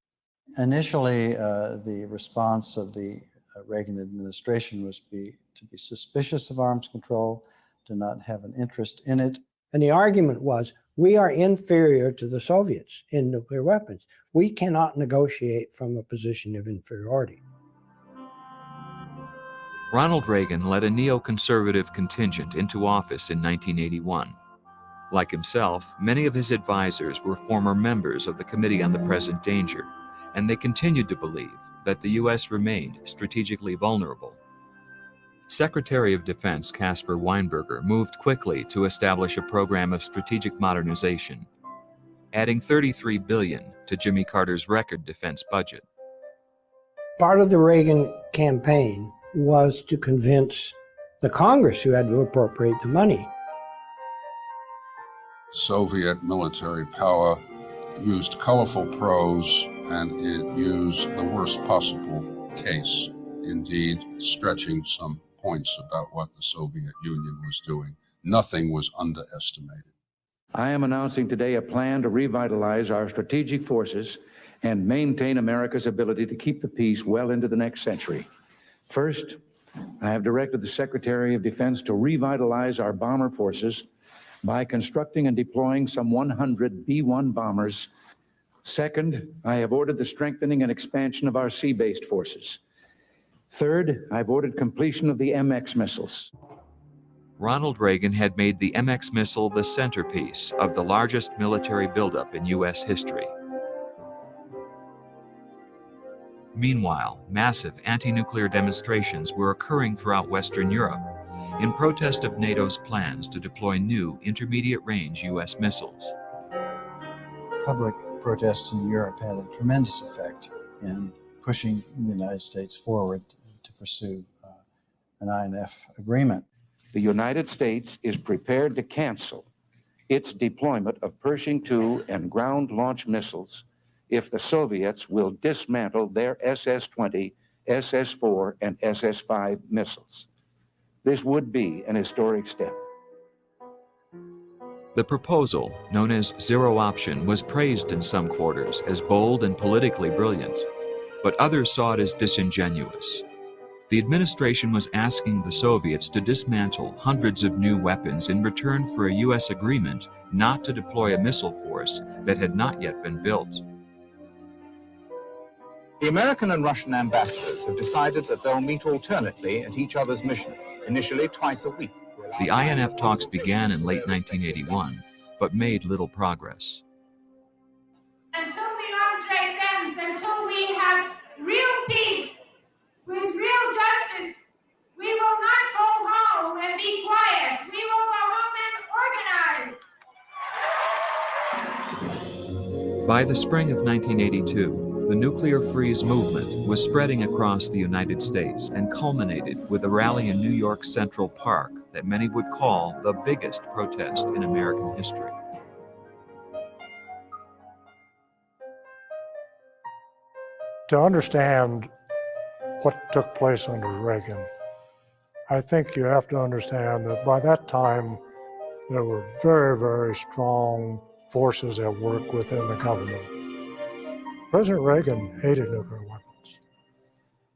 Initially, the response of the Reagan administration was to be suspicious of arms control, to not have an interest in it. And the argument was, we are inferior to the Soviets in nuclear weapons. We cannot negotiate from a position of inferiority. Ronald Reagan led a neoconservative contingent into office in 1981. Like himself, many of his advisors were former members of the Committee on the Present Danger, and they continued to believe that the U.S. remained strategically vulnerable. Secretary of Defense Caspar Weinberger moved quickly to establish a program of strategic modernization, adding $33 billion to Jimmy Carter's record defense budget. Part of the Reagan campaign was to convince the Congress, who had to appropriate the money. Soviet military power used colorful prose, and it used the worst possible case, indeed stretching some points about what the Soviet Union was doing. Nothing was underestimated. I am announcing today a plan to revitalize our strategic forces and maintain America's ability to keep the peace well into the next century. First, I have directed the Secretary of Defense to revitalize our bomber forces by constructing and deploying some 100 B-1 bombers. Second, I have ordered the strengthening and expansion of our sea-based forces. Third, I've ordered completion of the MX missiles. Ronald Reagan had made the MX missile the centerpiece of the largest military buildup in U.S. history. Meanwhile, massive anti-nuclear demonstrations were occurring throughout Western Europe in protest of NATO's plans to deploy new intermediate-range U.S. missiles. Public protests in Europe had a tremendous effect in pushing the United States forward to pursue an INF agreement. The United States is prepared to cancel its deployment of Pershing II and ground-launched missiles if the Soviets will dismantle their SS-20, SS-4, and SS-5 missiles. This would be an historic step. The proposal, known as Zero Option, was praised in some quarters as bold and politically brilliant, but others saw it as disingenuous. The administration was asking the Soviets to dismantle hundreds of new weapons in return for a U.S. agreement not to deploy a missile force that had not yet been built. The American and Russian ambassadors have decided that they'll meet alternately at each other's mission, initially twice a week. The INF talks began in late 1981, but made little progress. Until the arms race ends, until we have real peace with real justice, we will not go home and be quiet. We will go home and organize. By the spring of 1982, the nuclear freeze movement was spreading across the United States and culminated with a rally in New York's Central Park that many would call the biggest protest in American history. To understand what took place under Reagan, I think you have to understand that by that time, there were very, very strong forces at work within the government. President Reagan hated nuclear weapons.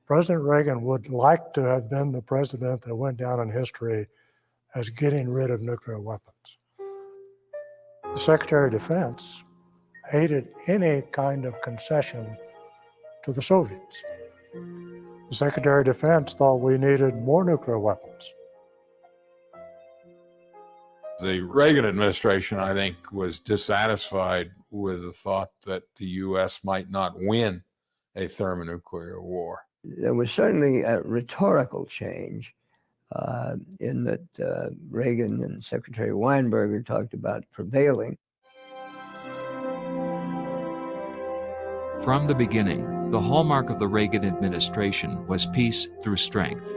President Reagan would like to have been the president that went down in history as getting rid of nuclear weapons. The Secretary of Defense hated any kind of concession to the Soviets. The Secretary of Defense thought we needed more nuclear weapons. The Reagan administration, I think, was dissatisfied with the thought that the U.S. might not win a thermonuclear war. There was certainly a rhetorical change in that Reagan and Secretary Weinberger talked about prevailing. From the beginning, the hallmark of the Reagan administration was peace through strength.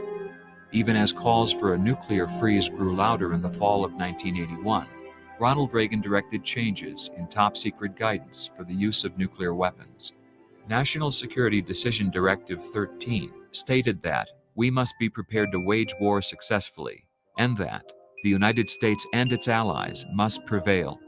Even as calls for a nuclear freeze grew louder in the fall of 1981, Ronald Reagan directed changes in top-secret guidance for the use of nuclear weapons. National Security Decision Directive 13 stated that we must be prepared to wage war successfully, and that the United States and its allies must prevail.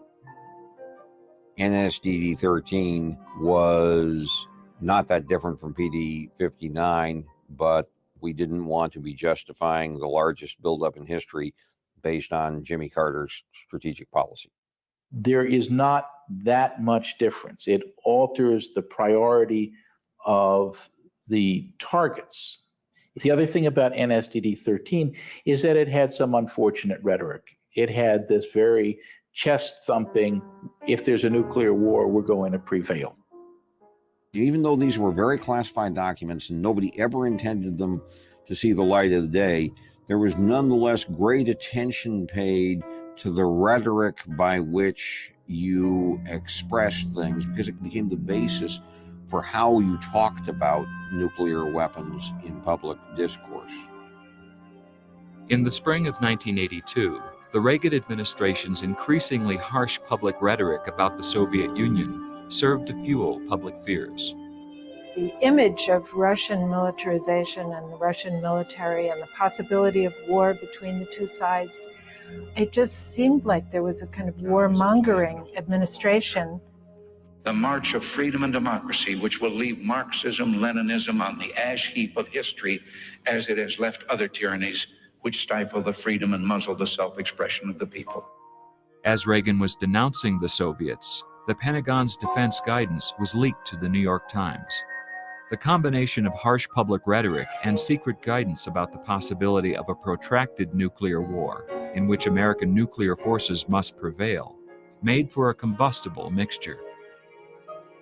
NSDD 13 was not that different from PD 59, but we didn't want to be justifying the largest buildup in history based on Jimmy Carter's strategic policy. There is not that much difference. It alters the priority of the targets. The other thing about NSDD 13 is that it had some unfortunate rhetoric. It had this very chest-thumping, if there's a nuclear war, we're going to prevail. Even though these were very classified documents and nobody ever intended them to see the light of the day, there was nonetheless great attention paid to the rhetoric by which you expressed things, because it became the basis for how you talked about nuclear weapons in public discourse. In the spring of 1982, the Reagan administration's increasingly harsh public rhetoric about the Soviet Union served to fuel public fears. The image of Russian militarization and the Russian military and the possibility of war between the two sides, it just seemed like there was a kind of warmongering administration. the march of freedom and democracy, which will leave Marxism, Leninism on the ash heap of history as it has left other tyrannies which stifle the freedom and muzzle the self-expression of the people. As Reagan was denouncing the Soviets, the Pentagon's defense guidance was leaked to the New York Times. The combination of harsh public rhetoric and secret guidance about the possibility of a protracted nuclear war, in which American nuclear forces must prevail, made for a combustible mixture.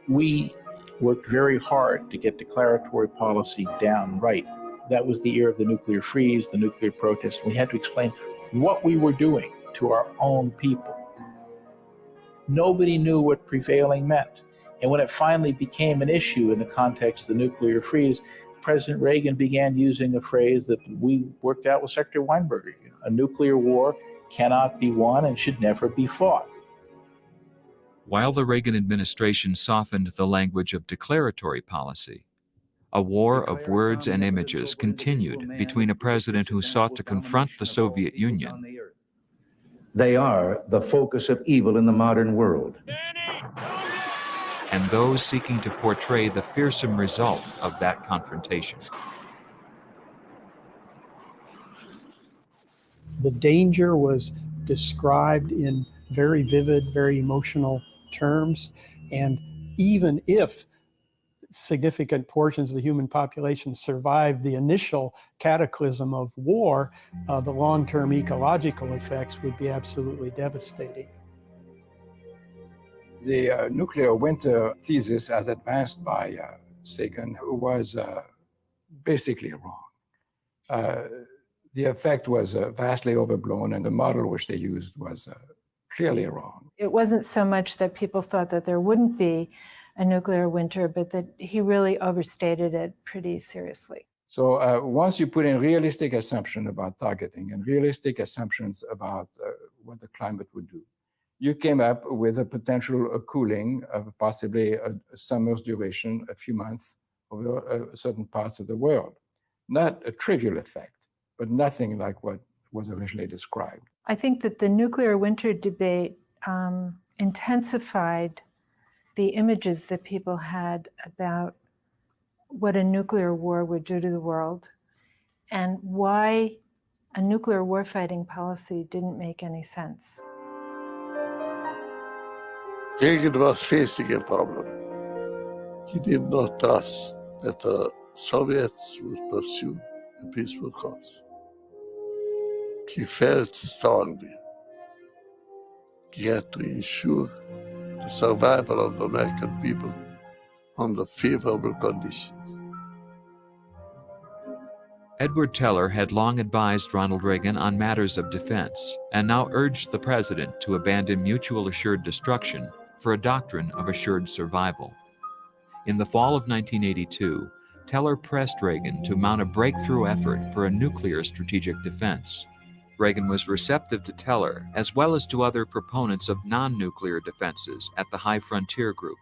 We worked very hard to get declaratory policy down right. That was the year of the nuclear freeze, the nuclear protest. We had to explain what we were doing to our own people. Nobody knew what prevailing meant. And when it finally became an issue in the context of the nuclear freeze, President Reagan began using a phrase that we worked out with Secretary Weinberger. A nuclear war cannot be won and should never be fought. While the Reagan administration softened the language of declaratory policy, a war of words and images continued between a president who sought to confront the Soviet Union. They are the focus of evil in the modern world. And those seeking to portray the fearsome result of that confrontation. The danger was described in very vivid, very emotional terms, and even if significant portions of the human population survived the initial cataclysm of war, the long-term ecological effects would be absolutely devastating. The nuclear winter thesis as advanced by Sagan was basically wrong. The effect was vastly overblown, and the model which they used was clearly wrong. It wasn't so much that people thought that there wouldn't be a nuclear winter, but that he really overstated it pretty seriously. So once you put in realistic assumptions about targeting and realistic assumptions about what the climate would do, you came up with a potential cooling of possibly a summer's duration, a few months over certain parts of the world. Not a trivial effect, but nothing like what was originally described. I think that the nuclear winter debate intensified the images that people had about what a nuclear war would do to the world and why a nuclear warfighting policy didn't make any sense. Reagan was facing a problem. He did not trust that the Soviets would pursue a peaceful cause. He felt strongly he had to ensure the survival of the American people under favorable conditions. Edward Teller had long advised Ronald Reagan on matters of defense and now urged the president to abandon mutual assured destruction for a doctrine of assured survival. In the fall of 1982, Teller pressed Reagan to mount a breakthrough effort for a nuclear strategic defense. Reagan was receptive to Teller, as well as to other proponents of non-nuclear defenses at the High Frontier Group.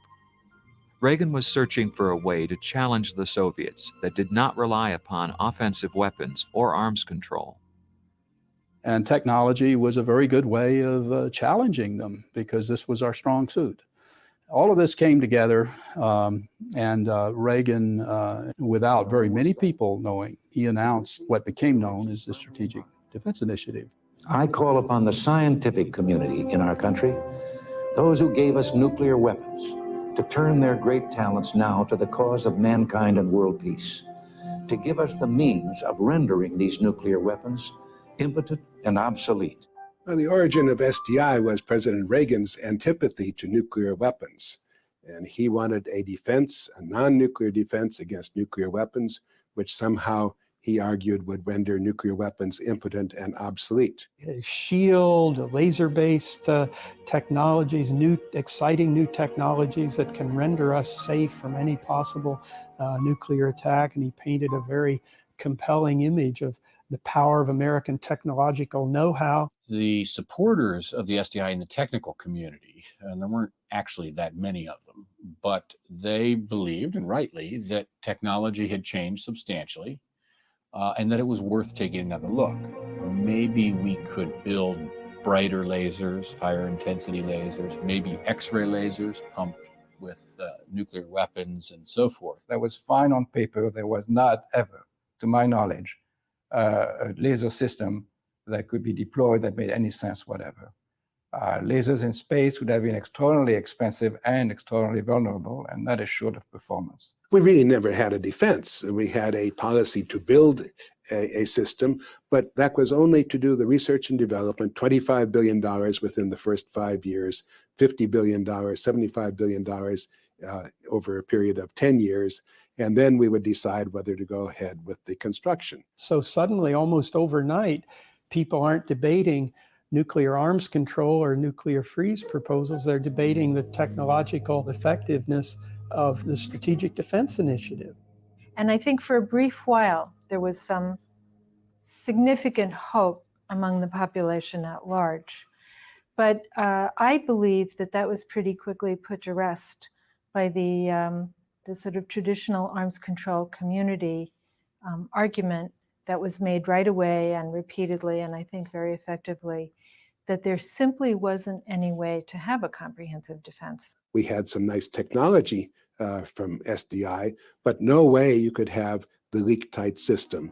Reagan was searching for a way to challenge the Soviets that did not rely upon offensive weapons or arms control. And technology was a very good way of challenging them because this was our strong suit. All of this came together, and Reagan, without very many people knowing, he announced what became known as the Strategic Defense Initiative. I call upon the scientific community in our country, those who gave us nuclear weapons, to turn their great talents now to the cause of mankind and world peace, to give us the means of rendering these nuclear weapons impotent and obsolete. Well, the origin of SDI was President Reagan's antipathy to nuclear weapons. And he wanted a defense, a non-nuclear defense against nuclear weapons, which somehow he argued would render nuclear weapons impotent and obsolete. Shield, laser-based technologies, exciting new technologies that can render us safe from any possible nuclear attack. And he painted a very compelling image of the power of American technological know-how. The supporters of the SDI in the technical community, and there weren't actually that many of them, but they believed, and rightly, that technology had changed substantially, and that it was worth taking another look. Maybe we could build brighter lasers, higher intensity lasers, maybe X-ray lasers pumped with nuclear weapons and so forth. That was fine on paper. There was not ever, to my knowledge, a laser system that could be deployed that made any sense whatever. Lasers in space would have been extraordinarily expensive and extraordinarily vulnerable and not assured of performance. We really never had a defense. We had a policy to build a system, but that was only to do the research and development, $25 billion within the first 5 years, $50 billion, $75 billion over a period of 10 years, and then we would decide whether to go ahead with the construction. So suddenly, almost overnight, people aren't debating nuclear arms control or nuclear freeze proposals. They're debating the technological effectiveness of the Strategic Defense Initiative. And I think for a brief while, there was some significant hope among the population at large. But I believe that that was pretty quickly put to rest by the sort of traditional arms control community argument that was made right away and repeatedly, and I think very effectively, that there simply wasn't any way to have a comprehensive defense. We had some nice technology from SDI, but no way you could have the leak-tight system.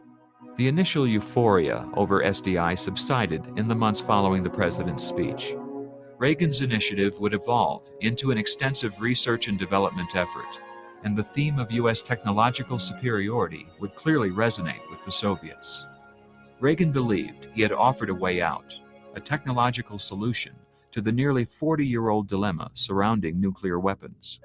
The initial euphoria over SDI subsided in the months following the president's speech. Reagan's initiative would evolve into an extensive research and development effort, and the theme of U.S. technological superiority would clearly resonate with the Soviets. Reagan believed he had offered a way out, a technological solution to the nearly 40-year-old dilemma surrounding nuclear weapons.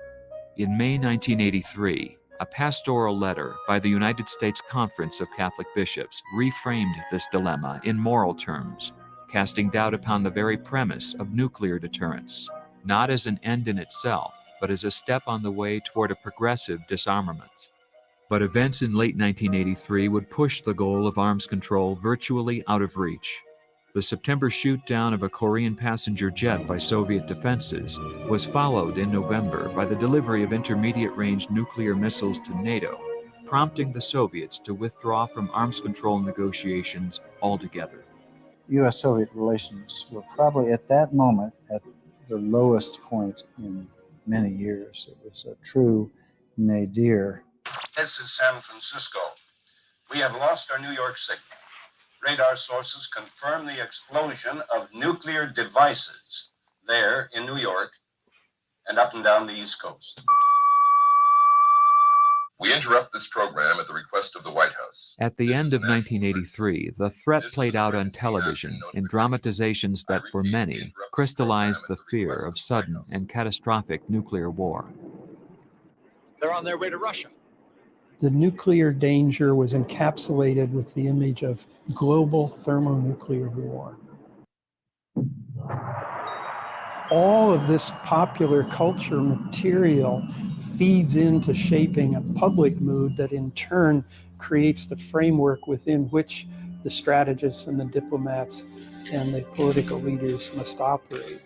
In May 1983, a pastoral letter by the United States Conference of Catholic Bishops reframed this dilemma in moral terms, casting doubt upon the very premise of nuclear deterrence, not as an end in itself, but as a step on the way toward a progressive disarmament. But events in late 1983 would push the goal of arms control virtually out of reach. The September shoot-down of a Korean passenger jet by Soviet defenses was followed in November by the delivery of intermediate-range nuclear missiles to NATO, prompting the Soviets to withdraw from arms control negotiations altogether. U.S.-Soviet relations were probably at that moment at the lowest point in many years. It was a true nadir. This is San Francisco. We have lost our New York signal. Radar sources confirm the explosion of nuclear devices there in New York and up and down the East Coast. We interrupt this program at the request of the White House. At the end of 1983, the threat played out on television in dramatizations that, for many, crystallized the fear of sudden and catastrophic nuclear war. They're on their way to Russia. The nuclear danger was encapsulated with the image of global thermonuclear war. All of this popular culture material feeds into shaping a public mood that in turn creates the framework within which the strategists and the diplomats and the political leaders must operate.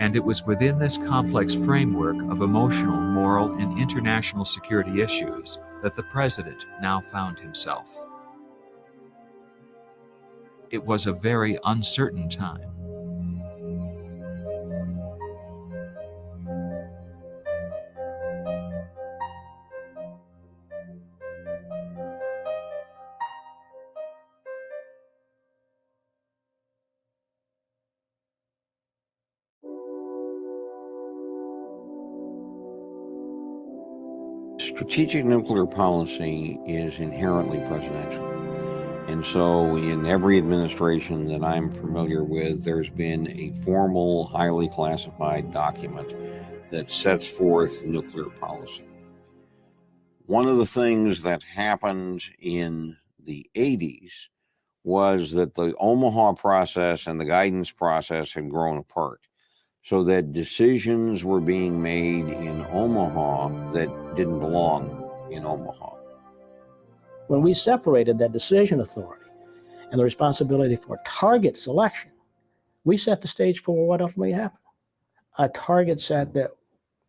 And it was within this complex framework of emotional, moral, and international security issues that the president now found himself. It was a very uncertain time. Strategic nuclear policy is inherently presidential. And so in every administration that I'm familiar with, there's been a formal, highly classified document that sets forth nuclear policy. One of the things that happened in the 80s was that the Omaha process and the guidance process had grown apart, so that decisions were being made in Omaha that didn't belong in Omaha. When we separated that decision authority and the responsibility for target selection, we set the stage for what ultimately happened. A target set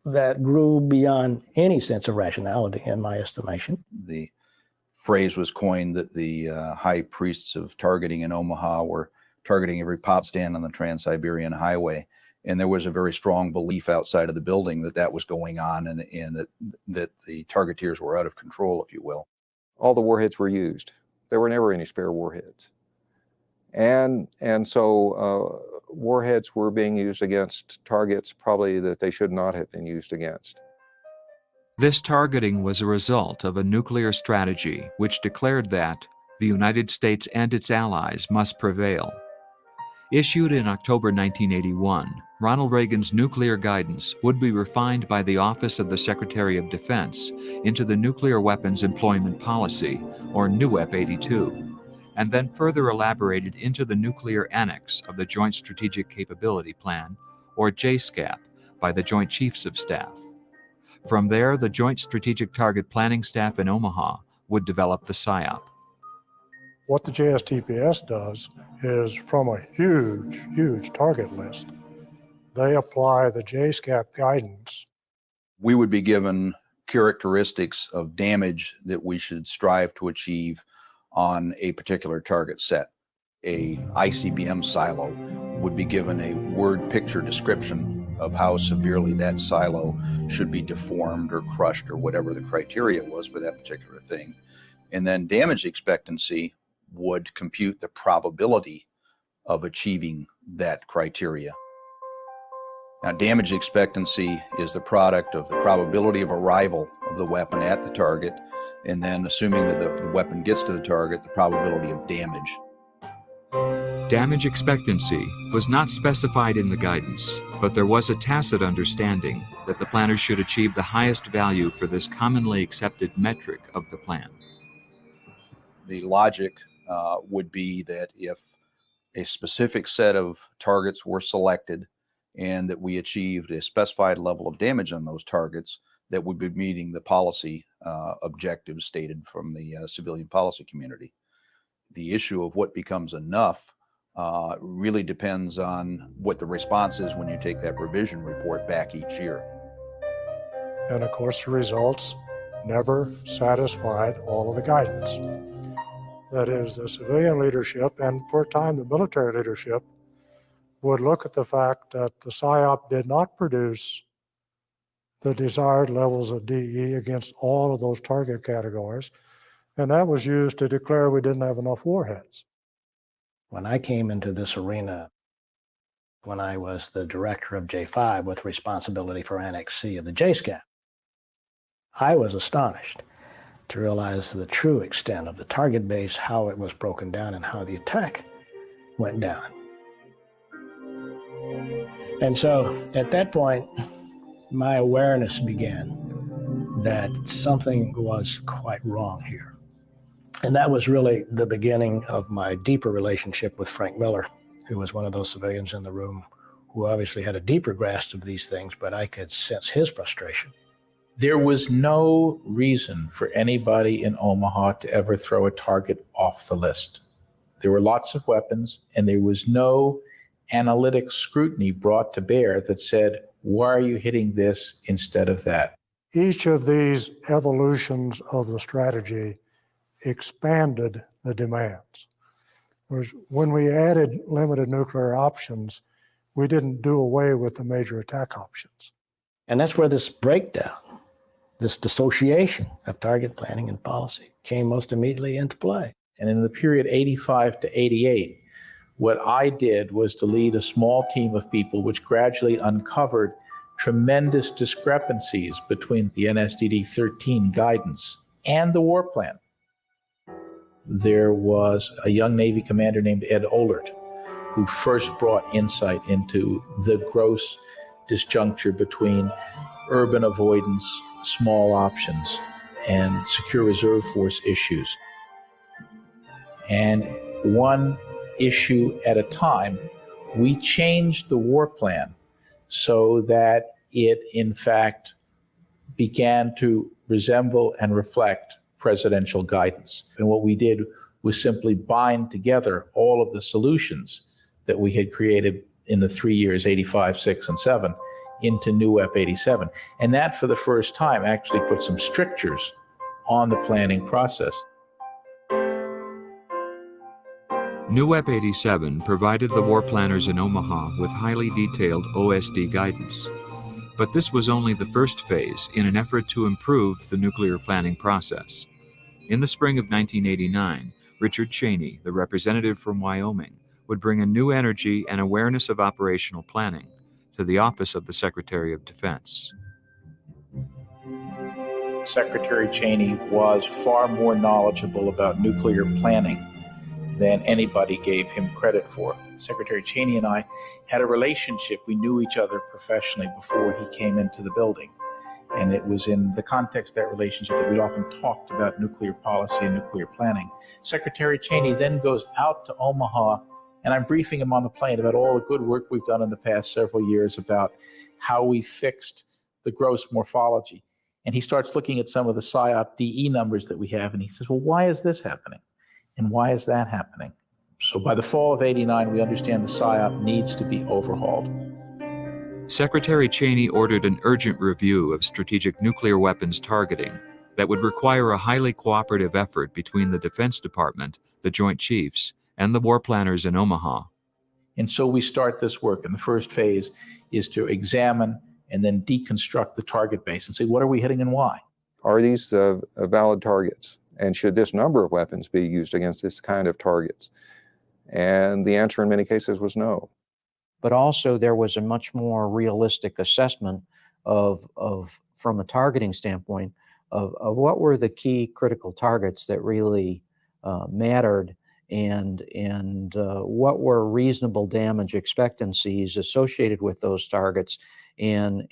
that grew beyond any sense of rationality, in my estimation. The phrase was coined that the high priests of targeting in Omaha were targeting every pop stand on the Trans-Siberian Highway. And there was a very strong belief outside of the building that that was going on, and that the targeteers were out of control, if you will. All the warheads were used. There were never any spare warheads. And so warheads were being used against targets probably that they should not have been used against. This targeting was a result of a nuclear strategy which declared that the United States and its allies must prevail. Issued in October 1981, Ronald Reagan's nuclear guidance would be refined by the Office of the Secretary of Defense into the Nuclear Weapons Employment Policy, or NUEP 82, and then further elaborated into the Nuclear Annex of the Joint Strategic Capability Plan, or JSCAP, by the Joint Chiefs of Staff. From there, the Joint Strategic Target Planning Staff in Omaha would develop the PSYOP. What the JSTPS does is, from a huge, huge target list, they apply the JSCAP guidance. We would be given characteristics of damage that we should strive to achieve on a particular target set. A ICBM silo would be given a word picture description of how severely that silo should be deformed or crushed or whatever the criteria was for that particular thing. And then damage expectancy would compute the probability of achieving that criteria. Now, damage expectancy is the product of the probability of arrival of the weapon at the target, and then assuming that the weapon gets to the target, the probability of damage. Damage expectancy was not specified in the guidance, but there was a tacit understanding that the planners should achieve the highest value for this commonly accepted metric of the plan. The logic would be that if a specific set of targets were selected and that we achieved a specified level of damage on those targets, that would be meeting the policy objectives stated from the civilian policy community. The issue of what becomes enough really depends on what the response is when you take that revision report back each year. And of course, the results never satisfied all of the guidance. That is, the civilian leadership, and for a time the military leadership, would look at the fact that the PSYOP did not produce the desired levels of DE against all of those target categories, and that was used to declare we didn't have enough warheads. When I came into this arena, when I was the director of J5 with responsibility for Annex C of the JSCAP, I was astonished to realize the true extent of the target base, how it was broken down, and how the attack went down. And so at that point, my awareness began that something was quite wrong here. And that was really the beginning of my deeper relationship with Frank Miller, who was one of those civilians in the room who obviously had a deeper grasp of these things, but I could sense his frustration. There was no reason for anybody in Omaha to ever throw a target off the list. There were lots of weapons, and there was no analytic scrutiny brought to bear that said, why are you hitting this instead of that? Each of these evolutions of the strategy expanded the demands. Whereas when we added limited nuclear options, we didn't do away with the major attack options. And that's where this breakdown, this dissociation of target planning and policy came most immediately into play. And in the period 85 to 88, what I did was to lead a small team of people which gradually uncovered tremendous discrepancies between the NSDD 13 guidance and the war plan. There was a young Navy commander named Ed Ohlert who first brought insight into the gross disjuncture between urban avoidance, small options, and secure reserve force issues. And one issue at a time, we changed the war plan so that it, in fact, began to resemble and reflect presidential guidance. And what we did was simply bind together all of the solutions that we had created in the 3 years, 85, 6, and 7, into NUEP 87. And that, for the first time, actually put some strictures on the planning process. NUEP 87 provided the war planners in Omaha with highly detailed OSD guidance. But this was only the first phase in an effort to improve the nuclear planning process. In the spring of 1989, Richard Cheney, the representative from Wyoming, would bring a new energy and awareness of operational planning to the Office of the Secretary of Defense. Secretary Cheney was far more knowledgeable about nuclear planning than anybody gave him credit for. Secretary Cheney and I had a relationship. We knew each other professionally before he came into the building. And it was in the context of that relationship that we often talked about nuclear policy and nuclear planning. Secretary Cheney then goes out to Omaha, and I'm briefing him on the plane about all the good work we've done in the past several years about how we fixed the gross morphology. And he starts looking at some of the PSYOP DE numbers that we have, and he says, well, why is this happening? And why is that happening? So by the fall of '89, we understand the PSYOP needs to be overhauled. Secretary Cheney ordered an urgent review of strategic nuclear weapons targeting that would require a highly cooperative effort between the Defense Department, the Joint Chiefs, and the war planners in Omaha. And so we start this work, and the first phase is to examine and then deconstruct the target base and say, what are we hitting and why? Are these valid targets? And should this number of weapons be used against this kind of targets? And the answer in many cases was no. But also there was a much more realistic assessment of from a targeting standpoint, of what were the key critical targets that really mattered, and what were reasonable damage expectancies associated with those targets, and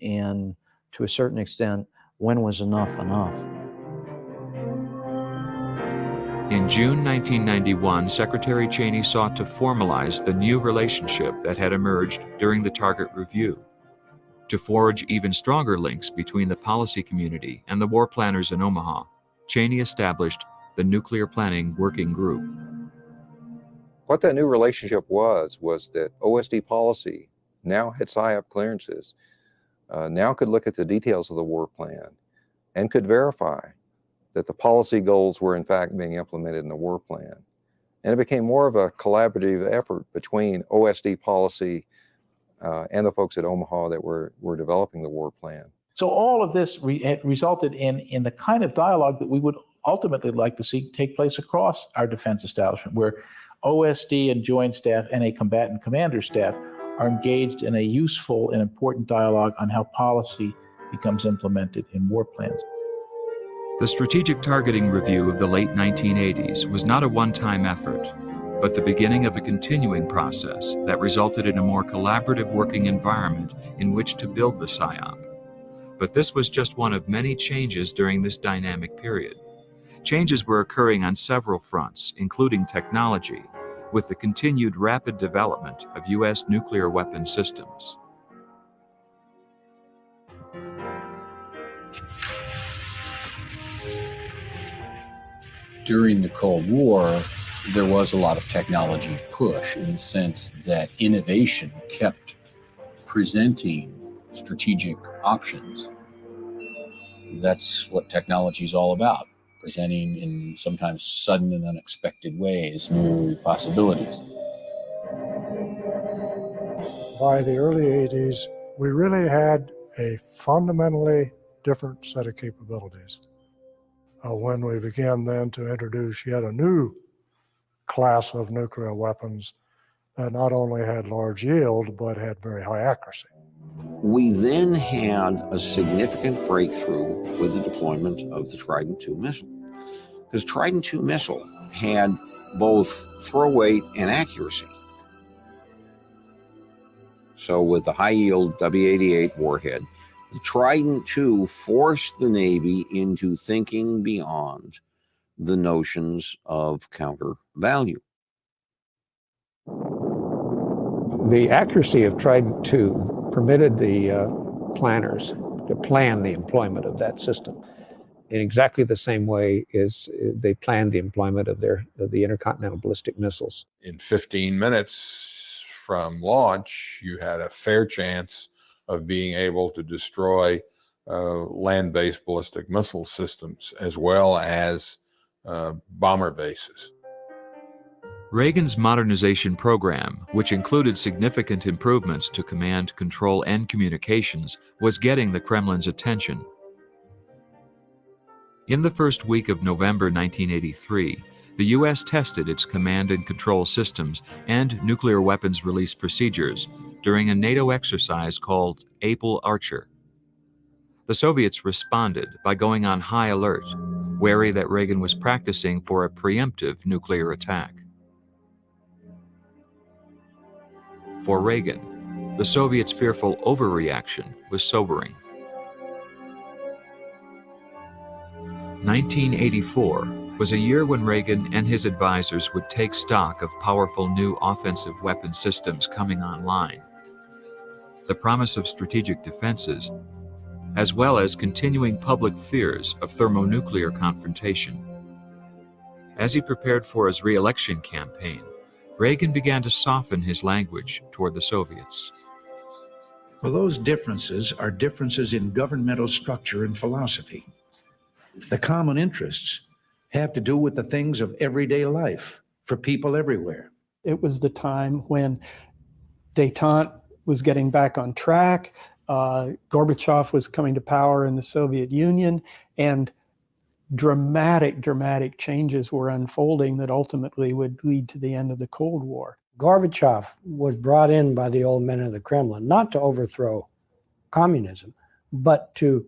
to a certain extent, when was enough enough? In June 1991, Secretary Cheney sought to formalize the new relationship that had emerged during the target review. To forge even stronger links between the policy community and the war planners in Omaha, Cheney established the Nuclear Planning Working Group. What that new relationship was that OSD policy now had PSYOP clearances, now could look at the details of the war plan and could verify that the policy goals were in fact being implemented in the war plan. And it became more of a collaborative effort between OSD policy and the folks at Omaha that were developing the war plan. So all of this resulted in the kind of dialogue that we would ultimately like to see take place across our defense establishment, where OSD and Joint Staff and a combatant commander staff are engaged in a useful and important dialogue on how policy becomes implemented in war plans. The strategic targeting review of the late 1980s was not a one-time effort, but the beginning of a continuing process that resulted in a more collaborative working environment in which to build the PSYOP. But this was just one of many changes during this dynamic period. Changes were occurring on several fronts, including technology, with the continued rapid development of U.S. nuclear weapon systems. During the Cold War, there was a lot of technology push in the sense that innovation kept presenting strategic options. That's what technology is all about, presenting in sometimes sudden and unexpected ways new possibilities. By the early 80s, we really had a fundamentally different set of capabilities. When we began then to introduce yet a new class of nuclear weapons that not only had large yield, but had very high accuracy. We then had a significant breakthrough with the deployment of the Trident II missile. Because Trident II missile had both throw weight and accuracy. So with the high-yield W-88 warhead, the Trident II forced the Navy into thinking beyond the notions of counter value. The accuracy of Trident II permitted the planners to plan the employment of that system in exactly the same way as they planned the employment of the intercontinental ballistic missiles. In 15 minutes from launch, you had a fair chance of being able to destroy land-based ballistic missile systems as well as bomber bases. Reagan's modernization program, which included significant improvements to command, control, and communications, was getting the Kremlin's attention. In the first week of November 1983, the U.S. tested its command and control systems and nuclear weapons release procedures during a NATO exercise called Able Archer. The Soviets responded by going on high alert, wary that Reagan was practicing for a preemptive nuclear attack. For Reagan, the Soviets' fearful overreaction was sobering. 1984 was a year when Reagan and his advisors would take stock of powerful new offensive weapon systems coming online, the promise of strategic defenses, as well as continuing public fears of thermonuclear confrontation. As he prepared for his re-election campaign, Reagan began to soften his language toward the Soviets. Well, those differences are differences in governmental structure and philosophy. The common interests have to do with the things of everyday life for people everywhere. It was the time when détente was getting back on track. Gorbachev was coming to power in the Soviet Union, and dramatic changes were unfolding that ultimately would lead to the end of the Cold War. Gorbachev was brought in by the old men of the Kremlin, not to overthrow communism, but to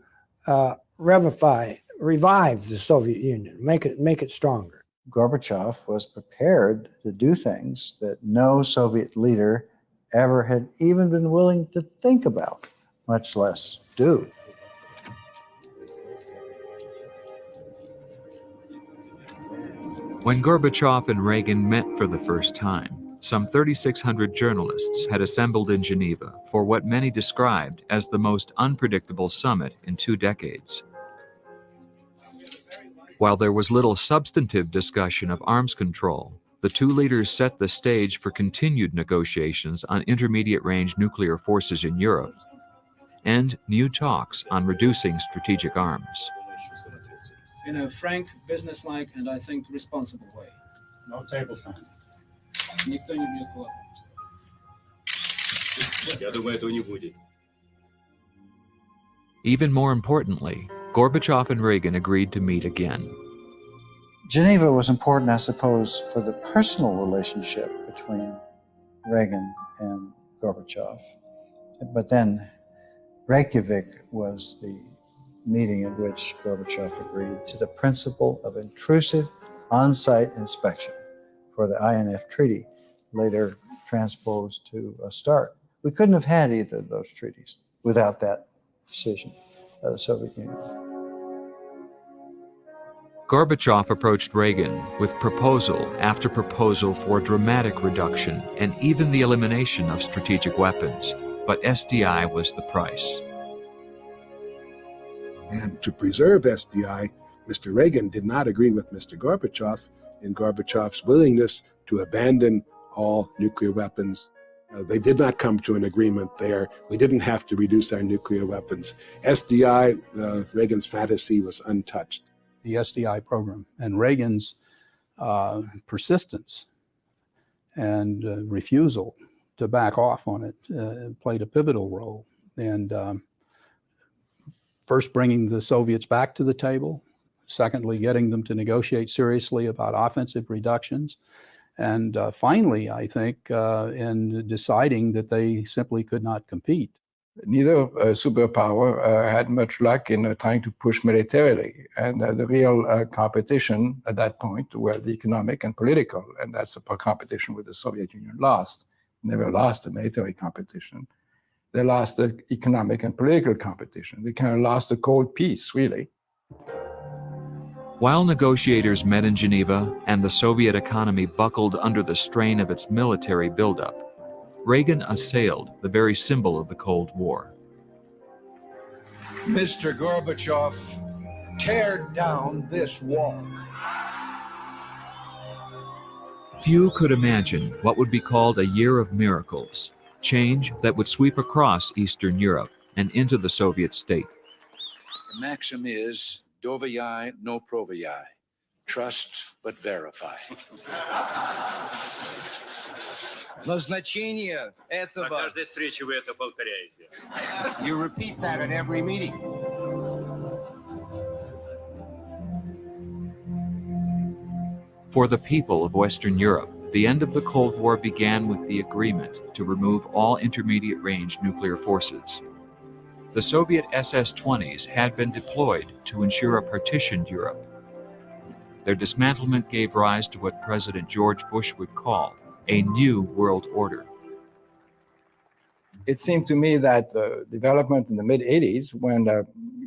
revive the Soviet Union, make it stronger. Gorbachev was prepared to do things that no Soviet leader ever had even been willing to think about, much less do. When Gorbachev and Reagan met for the first time, some 3,600 journalists had assembled in Geneva for what many described as the most unpredictable summit in 2 decades. While there was little substantive discussion of arms control, the two leaders set the stage for continued negotiations on intermediate-range nuclear forces in Europe and new talks on reducing strategic arms. In a frank, businesslike, and I think responsible way. No table time. Никто не бьет кулаком. Я думаю, этого не будет. Even more importantly, Gorbachev and Reagan agreed to meet again. Geneva was important, I suppose, for the personal relationship between Reagan and Gorbachev. But then Reykjavik was the meeting in which Gorbachev agreed to the principle of intrusive on-site inspection for the INF Treaty, later transposed to START. We couldn't have had either of those treaties without that decision of the Soviet Union. Gorbachev approached Reagan with proposal after proposal for dramatic reduction and even the elimination of strategic weapons, but SDI was the price. And to preserve SDI, Mr. Reagan did not agree with Mr. Gorbachev in Gorbachev's willingness to abandon all nuclear weapons. They did not come to an agreement there. We didn't have to reduce our nuclear weapons. SDI, Reagan's fantasy, was untouched. The SDI program and Reagan's persistence and refusal to back off on it played a pivotal role. And first bringing the Soviets back to the table, secondly getting them to negotiate seriously about offensive reductions, and finally, I think, in deciding that they simply could not compete. Neither superpower had much luck in trying to push militarily. And the real competition at that point were the economic and political. And that's a competition with the Soviet Union lost. Never lost a military competition. They lost the economic and political competition. They kind of lost the cold peace, really. While negotiators met in Geneva and the Soviet economy buckled under the strain of its military buildup, Reagan assailed the very symbol of the Cold War. Mr. Gorbachev, tear down this wall. Few could imagine what would be called a year of miracles, change that would sweep across Eastern Europe and into the Soviet state. The maxim is, dovii no provii. Trust but verify. Назначение этого. На каждой встрече вы это повторяете. You repeat that at every meeting. For the people of Western Europe, the end of the Cold War began with the agreement to remove all intermediate-range nuclear forces. The Soviet SS-20s had been deployed to ensure a partitioned Europe. Their dismantlement gave rise to what President George Bush would call a new world order. It seemed to me that the development in the mid-80s, when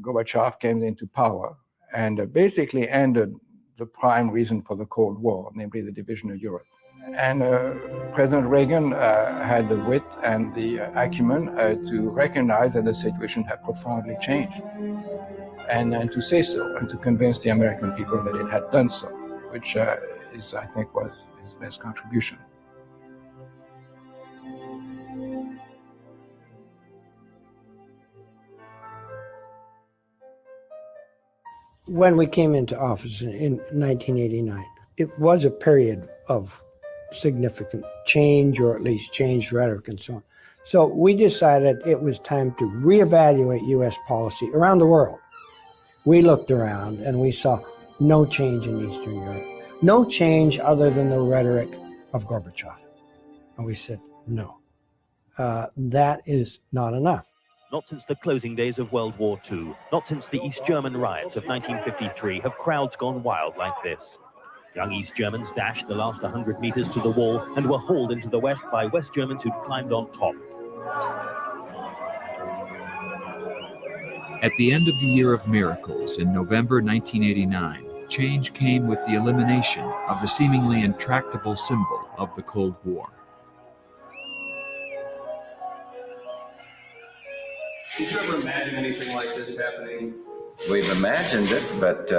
Gorbachev came into power and basically ended the prime reason for the Cold War, namely the division of Europe. And President Reagan had the wit and the acumen to recognize that the situation had profoundly changed, and to say so, and to convince the American people that it had done so, which is, I think, was his best contribution. When we came into office in 1989, it was a period of significant change, or at least changed rhetoric and so on. So we decided it was time to reevaluate U.S. policy around the world. We looked around and we saw no change in Eastern Europe, no change other than the rhetoric of Gorbachev. And we said, no, that is not enough. Not since the closing days of World War II, not since the East German riots of 1953 have crowds gone wild like this. Young East Germans dashed the last 100 meters to the wall and were hauled into the West by West Germans who'd climbed on top. At the end of the Year of Miracles in November 1989, change came with the elimination of the seemingly intractable symbol of the Cold War. Did you ever imagine anything like this happening? We've imagined it, but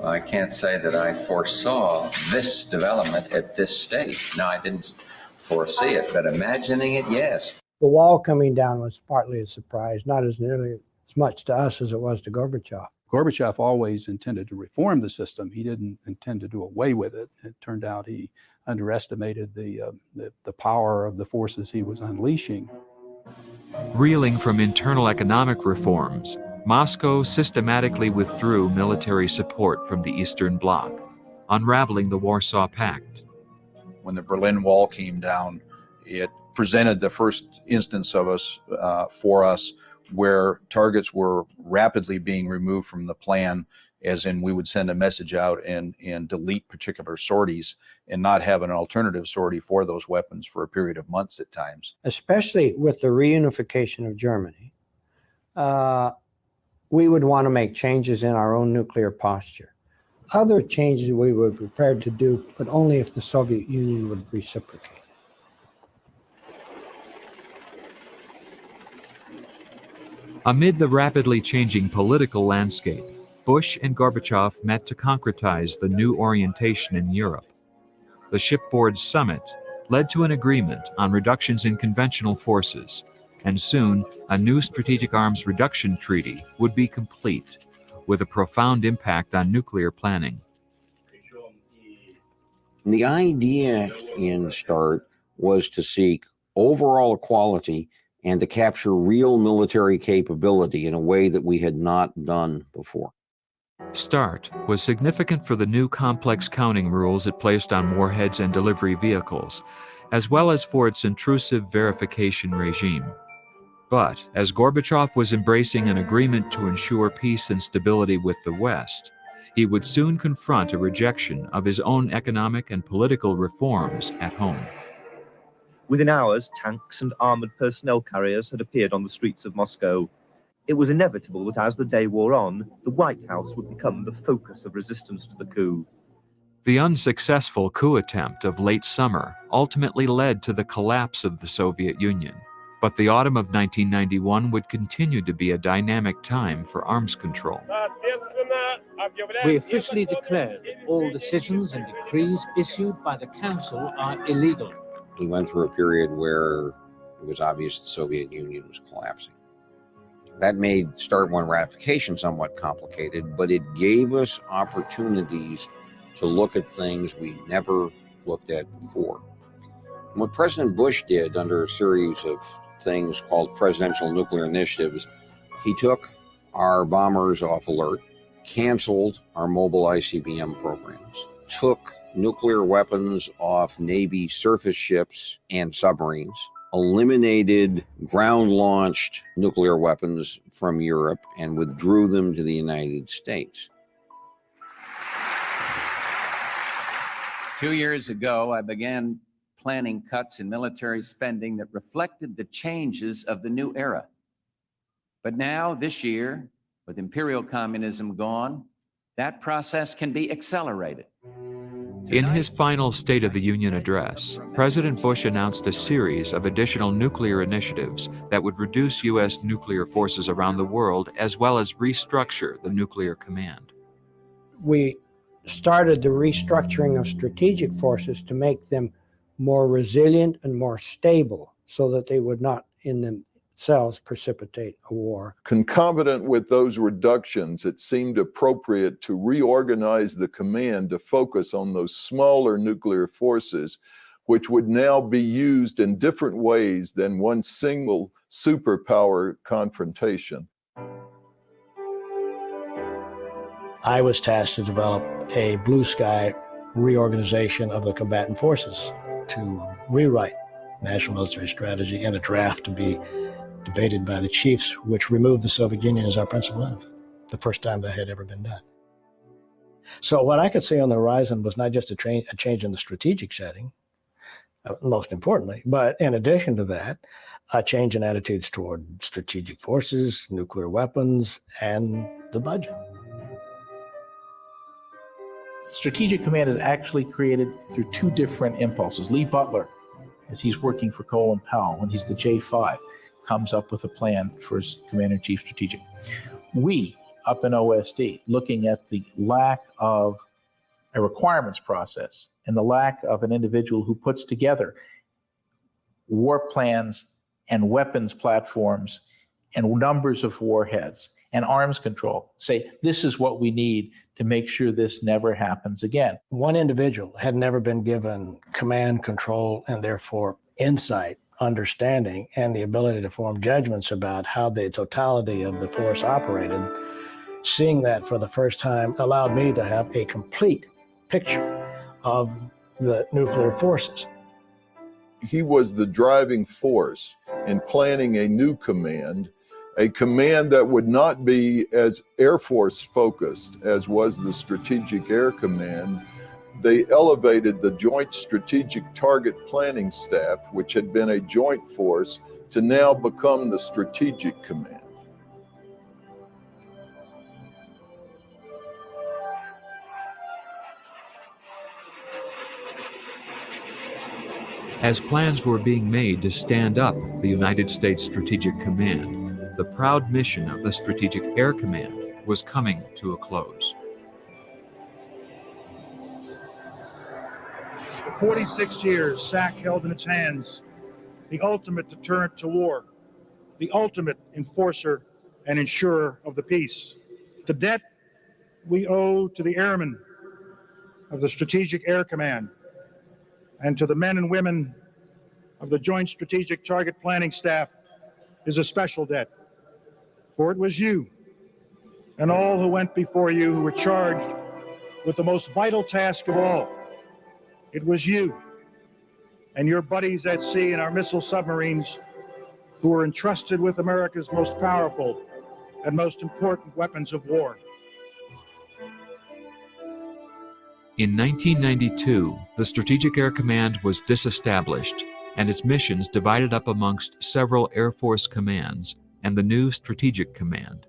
I can't say that I foresaw this development at this stage. No, I didn't foresee it, but imagining it, yes. The wall coming down was partly a surprise, not as nearly as much to us as it was to Gorbachev. Gorbachev always intended to reform the system. He didn't intend to do away with it. It turned out he underestimated the power of the forces he was unleashing. Reeling from internal economic reforms, Moscow systematically withdrew military support from the Eastern Bloc, unraveling the Warsaw Pact. When the Berlin Wall came down, it presented the first instance of us for us where targets were rapidly being removed from the plan, as in we would send a message out and delete particular sorties and not have an alternative sortie for those weapons for a period of months at times. Especially with the reunification of Germany, we would want to make changes in our own nuclear posture. Other changes we were prepared to do, but only if the Soviet Union would reciprocate. Amid the rapidly changing political landscape, Bush and Gorbachev met to concretize the new orientation in Europe. The Shipboard Summit led to an agreement on reductions in conventional forces, and soon a new strategic arms reduction treaty would be complete, with a profound impact on nuclear planning. The idea in START was to seek overall equality and to capture real military capability in a way that we had not done before. START was significant for the new complex counting rules it placed on warheads and delivery vehicles, as well as for its intrusive verification regime. But as Gorbachev was embracing an agreement to ensure peace and stability with the West, he would soon confront a rejection of his own economic and political reforms at home. Within hours, tanks and armored personnel carriers had appeared on the streets of Moscow. It was inevitable that as the day wore on, the White House would become the focus of resistance to the coup. The unsuccessful coup attempt of late summer ultimately led to the collapse of the Soviet Union, but the autumn of 1991 would continue to be a dynamic time for arms control. We officially declare that all decisions and decrees issued by the Council are illegal. We went through a period where it was obvious the Soviet Union was collapsing. That made Start One ratification somewhat complicated, but it gave us opportunities to look at things we never looked at before. And what President Bush did under a series of things called presidential nuclear initiatives, he took our bombers off alert, canceled our mobile ICBM programs, took nuclear weapons off Navy surface ships and submarines, eliminated ground-launched nuclear weapons from Europe, and withdrew them to the United States. 2 years ago, I began planning cuts in military spending that reflected the changes of the new era. But now, this year, with imperial communism gone, that process can be accelerated. In his final State of the Union address, President Bush announced a series of additional nuclear initiatives that would reduce U.S. nuclear forces around the world, as well as restructure the nuclear command. We started the restructuring of strategic forces to make them more resilient and more stable so that they would not in themselves precipitate a war. Concomitant with those reductions, it seemed appropriate to reorganize the command to focus on those smaller nuclear forces, which would now be used in different ways than one single superpower confrontation. I was tasked to develop a blue sky reorganization of the combatant forces to rewrite national military strategy in a draft to be debated by the chiefs, which removed the Soviet Union as our principal enemy, the first time that had ever been done. So what I could see on the horizon was not just a change in the strategic setting, most importantly, but in addition to that, a change in attitudes toward strategic forces, nuclear weapons, and the budget. Strategic command is actually created through two different impulses. Lee Butler, as he's working for Colin Powell, when he's the J5, comes up with a plan for his Commander-in-Chief Strategic. We, up in OSD, looking at the lack of a requirements process and the lack of an individual who puts together war plans and weapons platforms and numbers of warheads and arms control, say, this is what we need to make sure this never happens again. One individual had never been given command, control, and therefore insight, understanding, and the ability to form judgments about how the totality of the force operated. Seeing that for the first time allowed me to have a complete picture of the nuclear forces. He was the driving force in planning a new command, a command that would not be as Air Force focused as was the Strategic Air Command. They elevated the Joint Strategic Target Planning Staff, which had been a joint force, to now become the Strategic Command. As plans were being made to stand up the United States Strategic Command, the proud mission of the Strategic Air Command was coming to a close. For 46 years, SAC held in its hands the ultimate deterrent to war, the ultimate enforcer and ensurer of the peace. The debt we owe to the airmen of the Strategic Air Command and to the men and women of the Joint Strategic Target Planning Staff is a special debt. For it was you and all who went before you who were charged with the most vital task of all. It was you and your buddies at sea in our missile submarines who were entrusted with America's most powerful and most important weapons of war. In 1992, the Strategic Air Command was disestablished and its missions divided up amongst several Air Force commands and the new Strategic Command.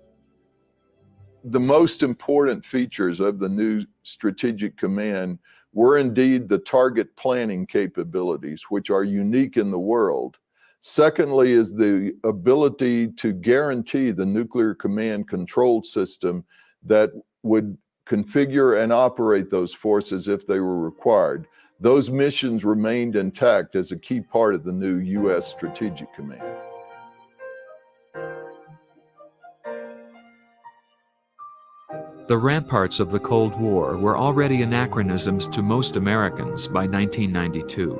The most important features of the new Strategic Command were indeed the target planning capabilities, which are unique in the world. Secondly is the ability to guarantee the nuclear command control system that would configure and operate those forces if they were required. Those missions remained intact as a key part of the new U.S. Strategic Command. The ramparts of the Cold War were already anachronisms to most Americans by 1992.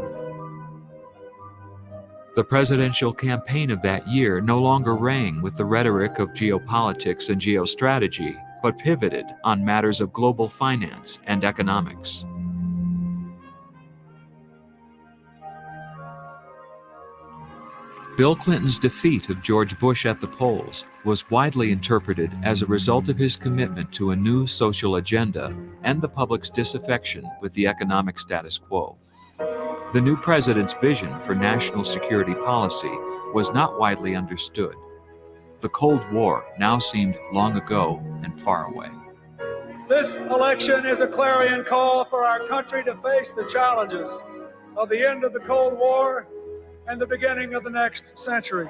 The presidential campaign of that year no longer rang with the rhetoric of geopolitics and geostrategy, but pivoted on matters of global finance and economics. Bill Clinton's defeat of George Bush at the polls was widely interpreted as a result of his commitment to a new social agenda and the public's disaffection with the economic status quo. The new president's vision for national security policy was not widely understood. The Cold War now seemed long ago and far away. This election is a clarion call for our country to face the challenges of the end of the Cold War and the beginning of the next century.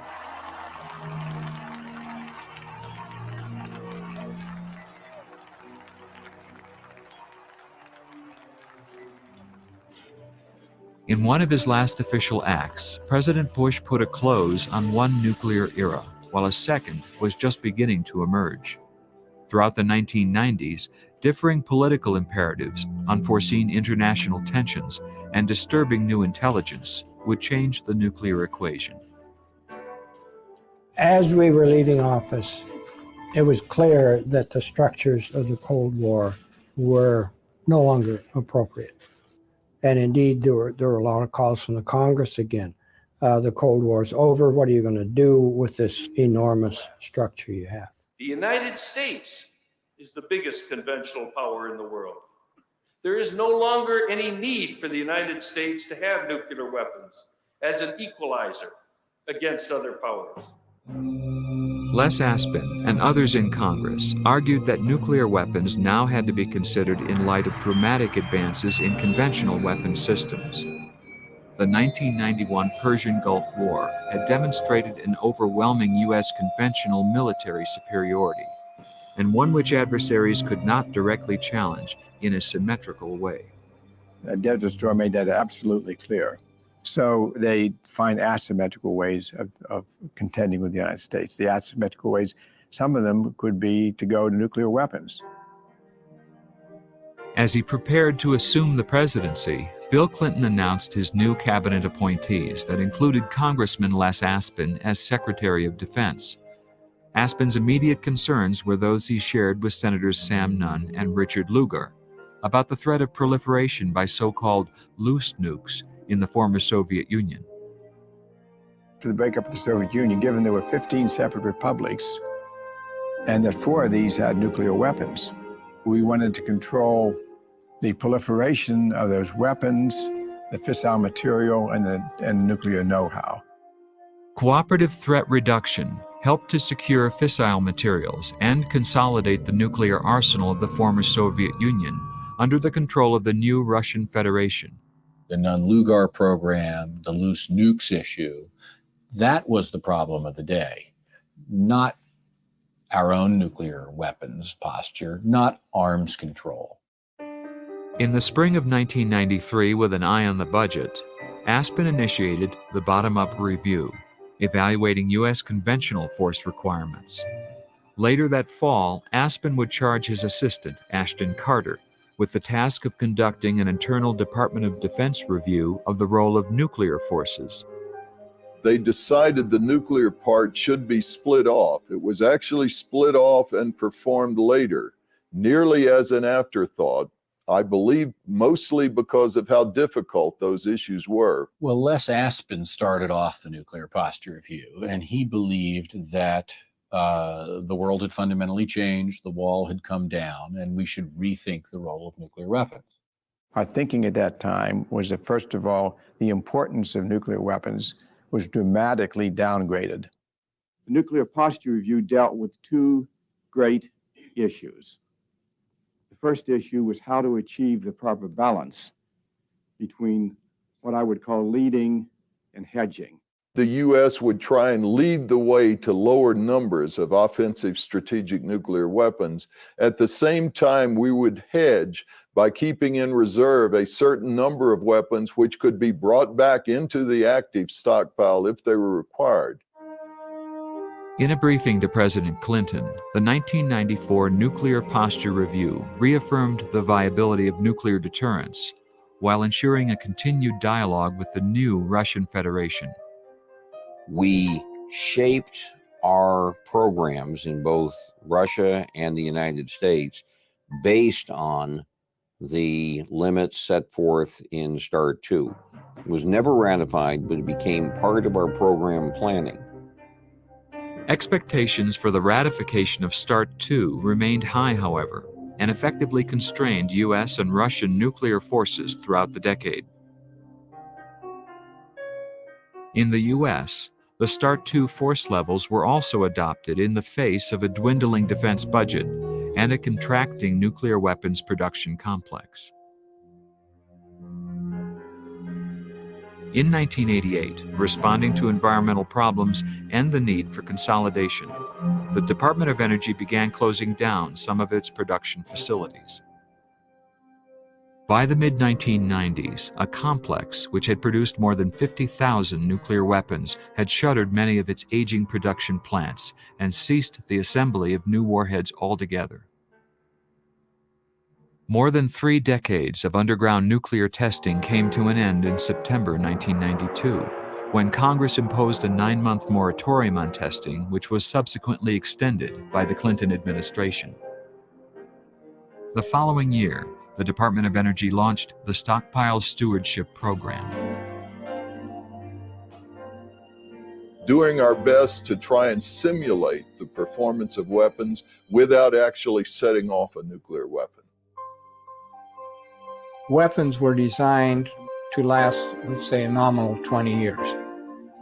In one of his last official acts, President Bush put a close on one nuclear era, while a second was just beginning to emerge. Throughout the 1990s, differing political imperatives, unforeseen international tensions, and disturbing new intelligence would change the nuclear equation. As we were leaving office, it was clear that the structures of the Cold War were no longer appropriate. And indeed, there were a lot of calls from the Congress again. The Cold War's over. What are you going to do with this enormous structure you have? The United States is the biggest conventional power in the world. There is no longer any need for the United States to have nuclear weapons as an equalizer against other powers. Les Aspin and others in Congress argued that nuclear weapons now had to be considered in light of dramatic advances in conventional weapon systems. The 1991 Persian Gulf War had demonstrated an overwhelming U.S. conventional military superiority, and one which adversaries could not directly challenge in a symmetrical way. Desert Storm made that absolutely clear. So they find asymmetrical ways of contending with the United States. The asymmetrical ways, some of them could be to go to nuclear weapons. As he prepared to assume the presidency, Bill Clinton announced his new cabinet appointees that included Congressman Les Aspin as Secretary of Defense. Aspin's immediate concerns were those he shared with Senators Sam Nunn and Richard Lugar about the threat of proliferation by so-called loose nukes in the former Soviet Union. To the breakup of the Soviet Union, given there were 15 separate republics and that 4 of these had nuclear weapons, we wanted to control the proliferation of those weapons, the fissile material, and nuclear know-how. Cooperative threat reduction helped to secure fissile materials and consolidate the nuclear arsenal of the former Soviet Union under the control of the new Russian Federation. The Nunn-Lugar program, the loose nukes issue, that was the problem of the day, not our own nuclear weapons posture, not arms control. In the spring of 1993, with an eye on the budget, Aspin initiated the bottom-up review, evaluating U.S. conventional force requirements. Later that fall, Aspin would charge his assistant, Ashton Carter, with the task of conducting an internal Department of Defense review of the role of nuclear forces. They decided the nuclear part should be split off. It was actually split off and performed later, nearly as an afterthought, I believe mostly because of how difficult those issues were. Well, Les Aspin started off the nuclear posture review, and he believed that the world had fundamentally changed, the wall had come down, and we should rethink the role of nuclear weapons. Our thinking at that time was that, first of all, the importance of nuclear weapons was dramatically downgraded. The nuclear posture review dealt with 2 great issues. The first issue was how to achieve the proper balance between what I would call leading and hedging. The U.S. would try and lead the way to lower numbers of offensive strategic nuclear weapons. At the same time, we would hedge by keeping in reserve a certain number of weapons which could be brought back into the active stockpile if they were required. In a briefing to President Clinton, the 1994 Nuclear Posture Review reaffirmed the viability of nuclear deterrence while ensuring a continued dialogue with the new Russian Federation. We shaped our programs in both Russia and the United States based on the limits set forth in START II. It was never ratified, but it became part of our program planning. Expectations for the ratification of START II remained high, however, and effectively constrained U.S. and Russian nuclear forces throughout the decade. In the U.S., the START II force levels were also adopted in the face of a dwindling defense budget and a contracting nuclear weapons production complex. In 1988, responding to environmental problems and the need for consolidation, the Department of Energy began closing down some of its production facilities. By the mid-1990s, a complex which had produced more than 50,000 nuclear weapons had shuttered many of its aging production plants and ceased the assembly of new warheads altogether. More than 3 decades of underground nuclear testing came to an end in September 1992, when Congress imposed a 9-month moratorium on testing, which was subsequently extended by the Clinton administration. The following year, the Department of Energy launched the Stockpile Stewardship Program. Doing our best to try and simulate the performance of weapons without actually setting off a nuclear weapon. Weapons were designed to last, let's say, a nominal 20 years.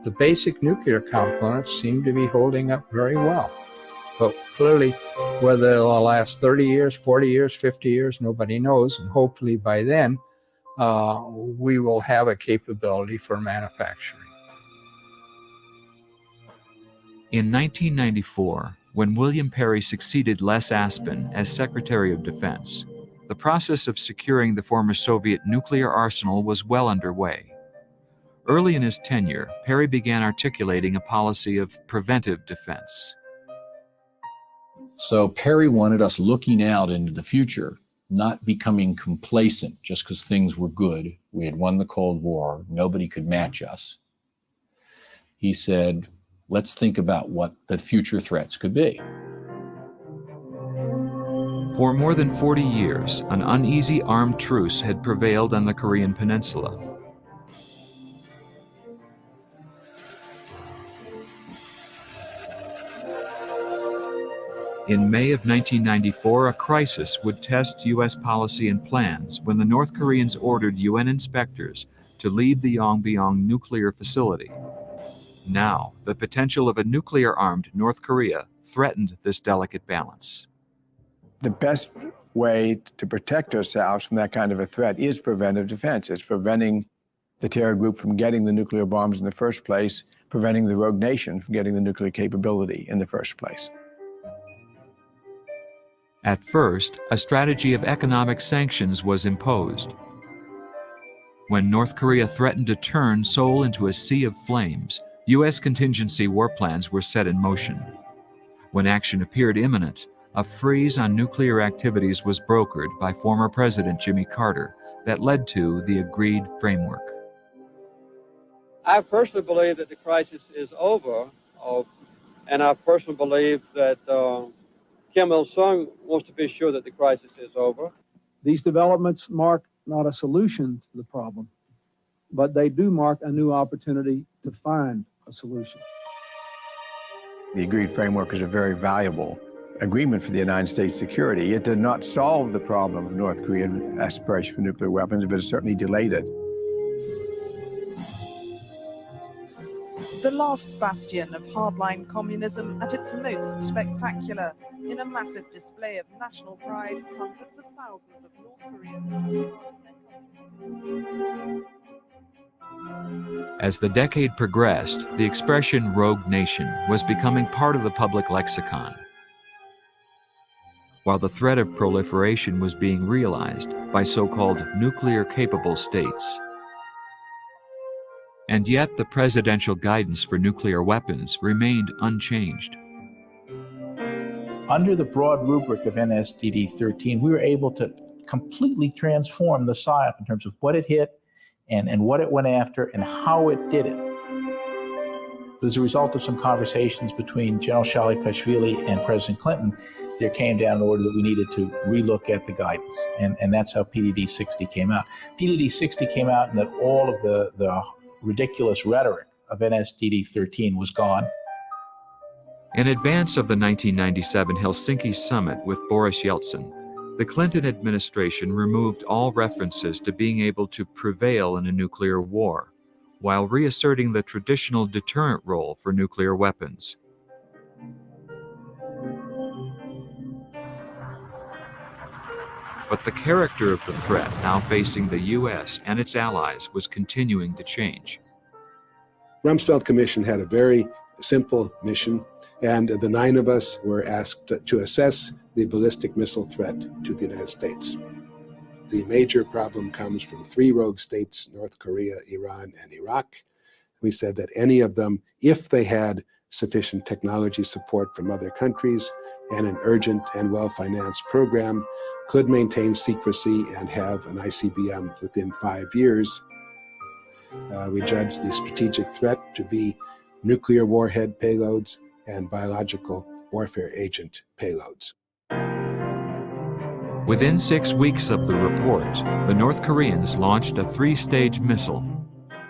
The basic nuclear components seem to be holding up very well. But clearly, whether they'll last 30 years, 40 years, 50 years, nobody knows. And hopefully by then, we will have a capability for manufacturing. In 1994, when William Perry succeeded Les Aspin as Secretary of Defense, the process of securing the former Soviet nuclear arsenal was well underway. Early in his tenure, Perry began articulating a policy of preventive defense. So Perry wanted us looking out into the future, not becoming complacent just because things were good. We had won the Cold War. Nobody could match us. He said, let's think about what the future threats could be. For more than 40 years, an uneasy armed truce had prevailed on the Korean Peninsula. In May of 1994, a crisis would test U.S. policy and plans when the North Koreans ordered UN inspectors to leave the Yongbyon nuclear facility. Now, the potential of a nuclear-armed North Korea threatened this delicate balance. The best way to protect ourselves from that kind of a threat is preventive defense. It's preventing the terror group from getting the nuclear bombs in the first place, preventing the rogue nation from getting the nuclear capability in the first place. At first, a strategy of economic sanctions was imposed. When North Korea threatened to turn Seoul into a sea of flames, U.S. contingency war plans were set in motion. When action appeared imminent, a freeze on nuclear activities was brokered by former President Jimmy Carter that led to the agreed framework. I personally believe that the crisis is over, and I personally believe that Kim Il-sung wants to be sure that the crisis is over. These developments mark not a solution to the problem, but they do mark a new opportunity to find a solution. The agreed framework is a very valuable agreement for the United States security. It did not solve the problem of North Korean aspiration for nuclear weapons, but it certainly delayed it. The last bastion of hardline communism at its most spectacular, in a massive display of national pride, hundreds of thousands of North Koreans took part in their As the decade progressed, the expression rogue nation was becoming part of the public lexicon, while the threat of proliferation was being realized by so-called nuclear-capable states. And yet the presidential guidance for nuclear weapons remained unchanged. Under the broad rubric of NSDD-13, we were able to completely transform the PSYOP in terms of what it hit and what it went after and how it did it. As a result of some conversations between General Shalikashvili and President Clinton, there came down an order that we needed to relook at the guidance, and that's how PDD-60 came out. PDD-60 came out and that all of the ridiculous rhetoric of NSDD-13 was gone. In advance of the 1997 Helsinki summit with Boris Yeltsin, the Clinton administration removed all references to being able to prevail in a nuclear war, while reasserting the traditional deterrent role for nuclear weapons. But the character of the threat now facing the U.S. and its allies was continuing to change. Rumsfeld Commission had a very simple mission, and the 9 of us were asked to assess the ballistic missile threat to the United States. The major problem comes from 3 rogue states, North Korea, Iran, and Iraq. We said that any of them, if they had sufficient technology support from other countries and an urgent and well-financed program, could maintain secrecy and have an ICBM within 5 years. We judged the strategic threat to be nuclear warhead payloads and biological warfare agent payloads. Within 6 weeks of the report, the North Koreans launched a 3-stage missile.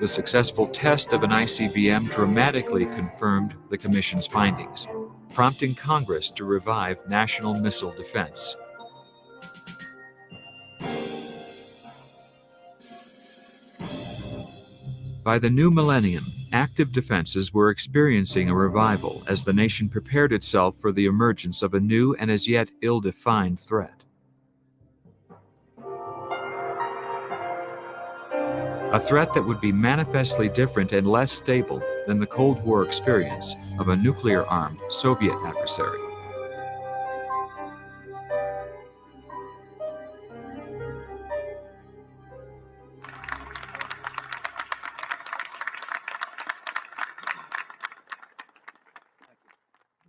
The successful test of an ICBM dramatically confirmed the Commission's findings, prompting Congress to revive national missile defense. By the new millennium, active defenses were experiencing a revival as the nation prepared itself for the emergence of a new and as yet ill-defined threat. A threat that would be manifestly different and less stable than the Cold War experience of a nuclear-armed Soviet adversary.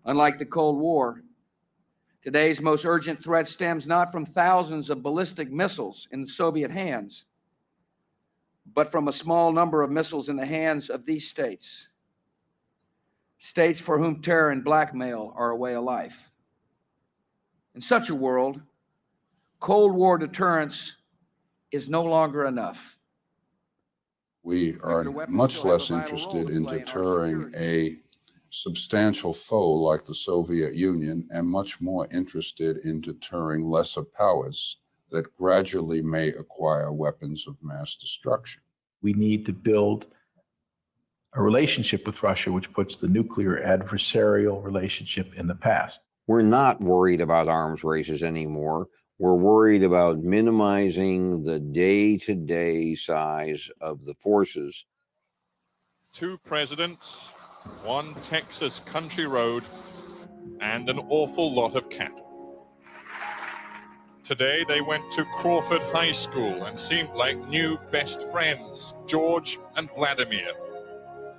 Unlike the Cold War, today's most urgent threat stems not from thousands of ballistic missiles in the Soviet hands, but from a small number of missiles in the hands of these states. States for whom terror and blackmail are a way of life. In such a world, Cold War deterrence is no longer enough. We are much less interested in deterring a substantial foe like the Soviet Union and much more interested in deterring lesser powers that gradually may acquire weapons of mass destruction. We need to build a relationship with Russia which puts the nuclear adversarial relationship in the past. We're not worried about arms races anymore. We're worried about minimizing the day-to-day size of the forces. 2 presidents, 1 Texas country road, and an awful lot of cattle. Today they went to Crawford High School and seemed like new best friends, George and Vladimir.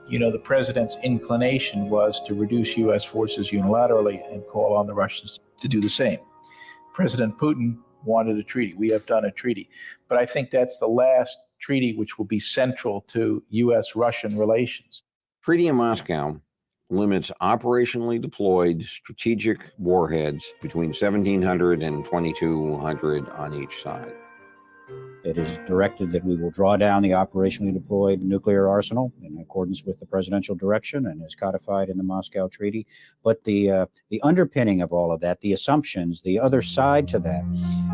You know, the president's inclination was to reduce U.S. forces unilaterally and call on the Russians to do the same. President Putin wanted a treaty. We have done a treaty. But I think that's the last treaty which will be central to U.S.-Russian relations. Treaty of Moscow limits operationally deployed strategic warheads between 1,700 and 2,200 on each side. It is directed that we will draw down the operationally deployed nuclear arsenal in accordance with the presidential direction and is codified in the Moscow Treaty. But the underpinning of all of that, the assumptions, the other side to that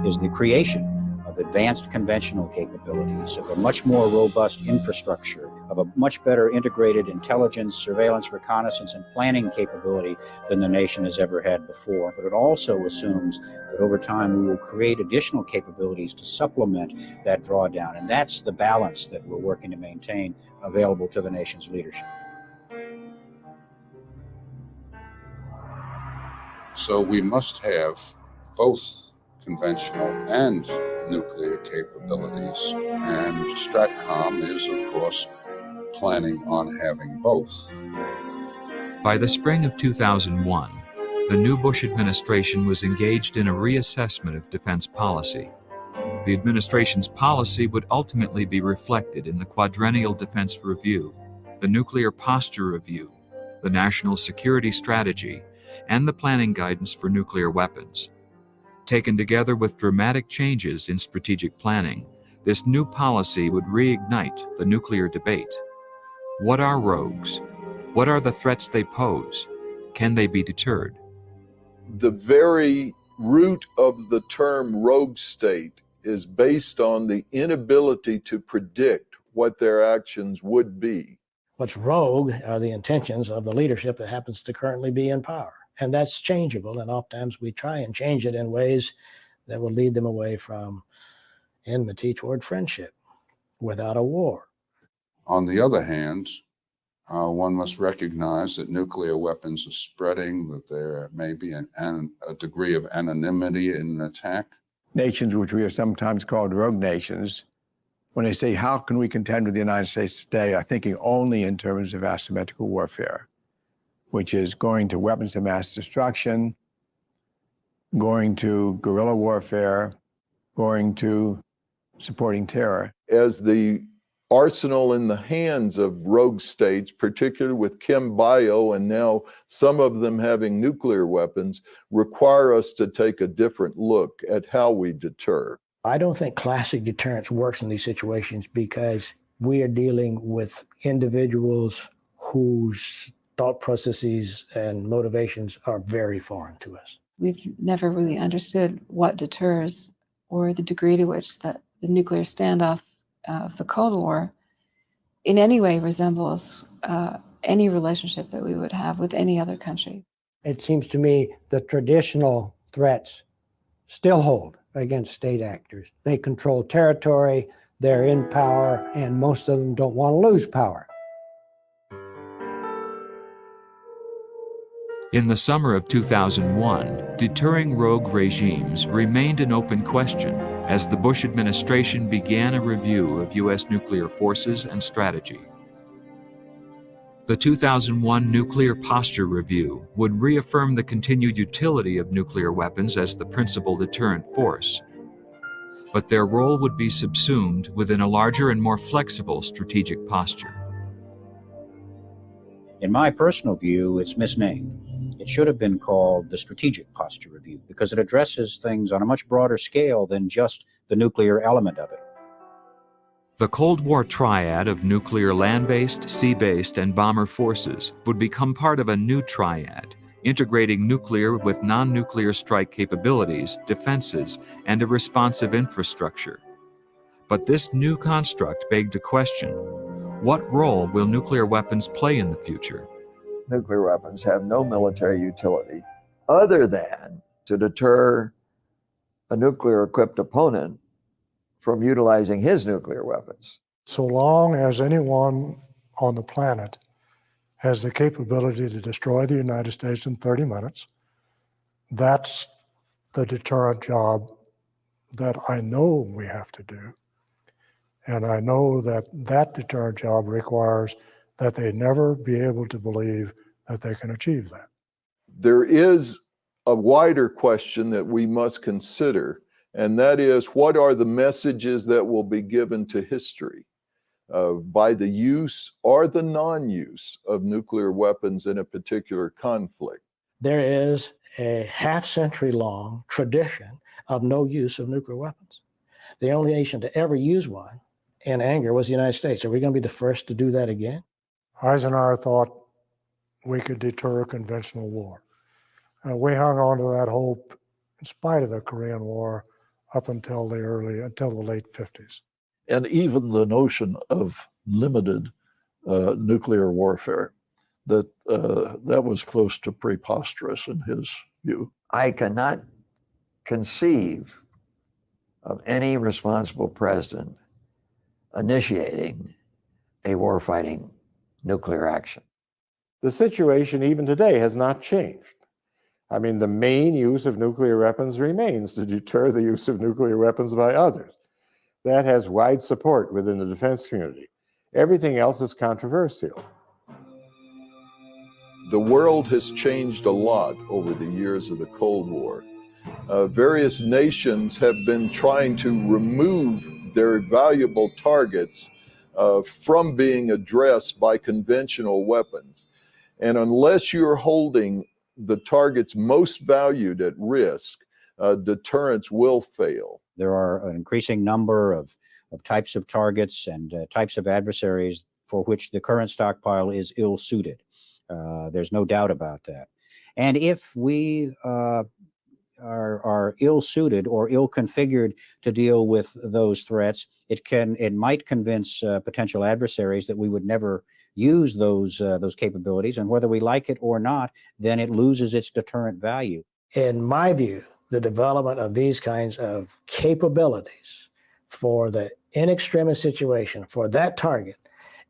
is the creation of advanced conventional capabilities, of a much more robust infrastructure, of a much better integrated intelligence, surveillance, reconnaissance, and planning capability than the nation has ever had before. But it also assumes that over time we will create additional capabilities to supplement that drawdown. And that's the balance that we're working to maintain available to the nation's leadership. So we must have both conventional and nuclear capabilities, and STRATCOM is, of course, planning on having both. By the spring of 2001, the new Bush administration was engaged in a reassessment of defense policy. The administration's policy would ultimately be reflected in the Quadrennial Defense Review, the Nuclear Posture Review, the National Security Strategy, and the Planning Guidance for Nuclear Weapons. Taken together with dramatic changes in strategic planning, this new policy would reignite the nuclear debate. What are rogues? What are the threats they pose? Can they be deterred? The very root of the term rogue state is based on the inability to predict what their actions would be. What's rogue are the intentions of the leadership that happens to currently be in power. And that's changeable, and oftentimes we try and change it in ways that will lead them away from enmity toward friendship without a war. On the other hand, one must recognize that nuclear weapons are spreading, that there may be a degree of anonymity in an attack. Nations which we are sometimes called rogue nations, when they say, how can we contend with the United States today, are thinking only in terms of asymmetrical warfare, which is going to weapons of mass destruction, going to guerrilla warfare, going to supporting terror. As the arsenal in the hands of rogue states, particularly with chem bio and now some of them having nuclear weapons, require us to take a different look at how we deter. I don't think classic deterrence works in these situations because we are dealing with individuals whose thought processes and motivations are very foreign to us. We've never really understood what deters or the degree to which that the nuclear standoff of the Cold War in any way resembles any relationship that we would have with any other country. It seems to me the traditional threats still hold against state actors. They control territory, they're in power, and most of them don't want to lose power. In the summer of 2001, deterring rogue regimes remained an open question as the Bush administration began a review of U.S. nuclear forces and strategy. The 2001 Nuclear Posture Review would reaffirm the continued utility of nuclear weapons as the principal deterrent force, but their role would be subsumed within a larger and more flexible strategic posture. In my personal view, it's misnamed. It should have been called the Strategic Posture Review because it addresses things on a much broader scale than just the nuclear element of it. The Cold War triad of nuclear land-based, sea-based, and bomber forces would become part of a new triad, integrating nuclear with non-nuclear strike capabilities, defenses, and a responsive infrastructure. But this new construct begged a question: what role will nuclear weapons play in the future? Nuclear weapons have no military utility other than to deter a nuclear-equipped opponent from utilizing his nuclear weapons. So long as anyone on the planet has the capability to destroy the United States in 30 minutes, that's the deterrent job that I know we have to do. And I know that that deterrent job requires that they never be able to believe that they can achieve that. There is a wider question that we must consider, and that is, what are the messages that will be given to history by the use or the non-use of nuclear weapons in a particular conflict? There is a half-century-long tradition of no use of nuclear weapons. The only nation to ever use one in anger was the United States. Are we going to be the first to do that again? Eisenhower thought we could deter a conventional war. We hung on to that hope in spite of the Korean War up until the late 50s. And even the notion of limited nuclear warfare, that was close to preposterous in his view. I cannot conceive of any responsible president initiating a warfighting nuclear action. The situation even today has not changed. I mean, the main use of nuclear weapons remains to deter the use of nuclear weapons by others. That has wide support within the defense community. Everything else is controversial. The world has changed a lot over the years of the Cold War. Various nations have been trying to remove their valuable targets from being addressed by conventional weapons. And unless you're holding the targets most valued at risk, deterrence will fail. There are an increasing number of types of targets and types of adversaries for which the current stockpile is ill-suited. There's no doubt about that. And if we are ill-suited or ill-configured to deal with those threats, it might convince potential adversaries that we would never use those capabilities, and whether we like it or not, then it loses its deterrent value. In my view, the development of these kinds of capabilities for the in extremis situation, for that target,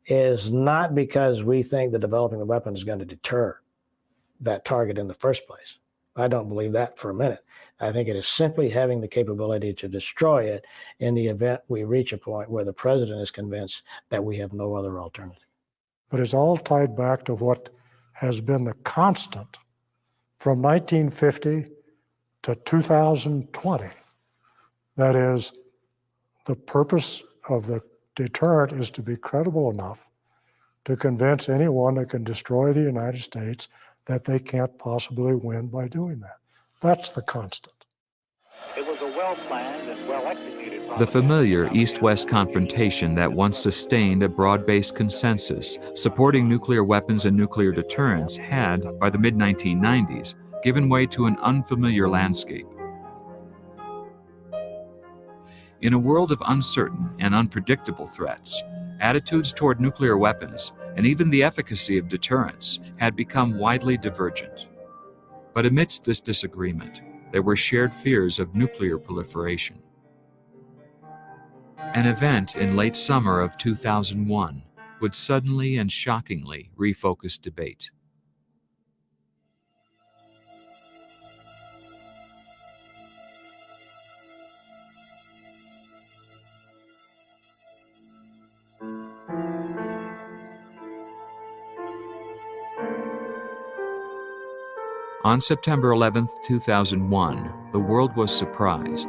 is not because we think the developing the weapon is going to deter that target in the first place. I don't believe that for a minute. I think it is simply having the capability to destroy it in the event we reach a point where the president is convinced that we have no other alternative. But it's all tied back to what has been the constant from 1950 to 2020. That is, the purpose of the deterrent is to be credible enough to convince anyone that can destroy the United States that they can't possibly win by doing that. That's the constant. It was a well-planned and well-executed proposition. The familiar East-West confrontation that once sustained a broad-based consensus supporting nuclear weapons and nuclear deterrence had, by the mid-1990s, given way to an unfamiliar landscape. In a world of uncertain and unpredictable threats, attitudes toward nuclear weapons and even the efficacy of deterrence had become widely divergent. But amidst this disagreement, there were shared fears of nuclear proliferation. An event in late summer of 2001 would suddenly and shockingly refocus debate. On September 11, 2001, the world was surprised.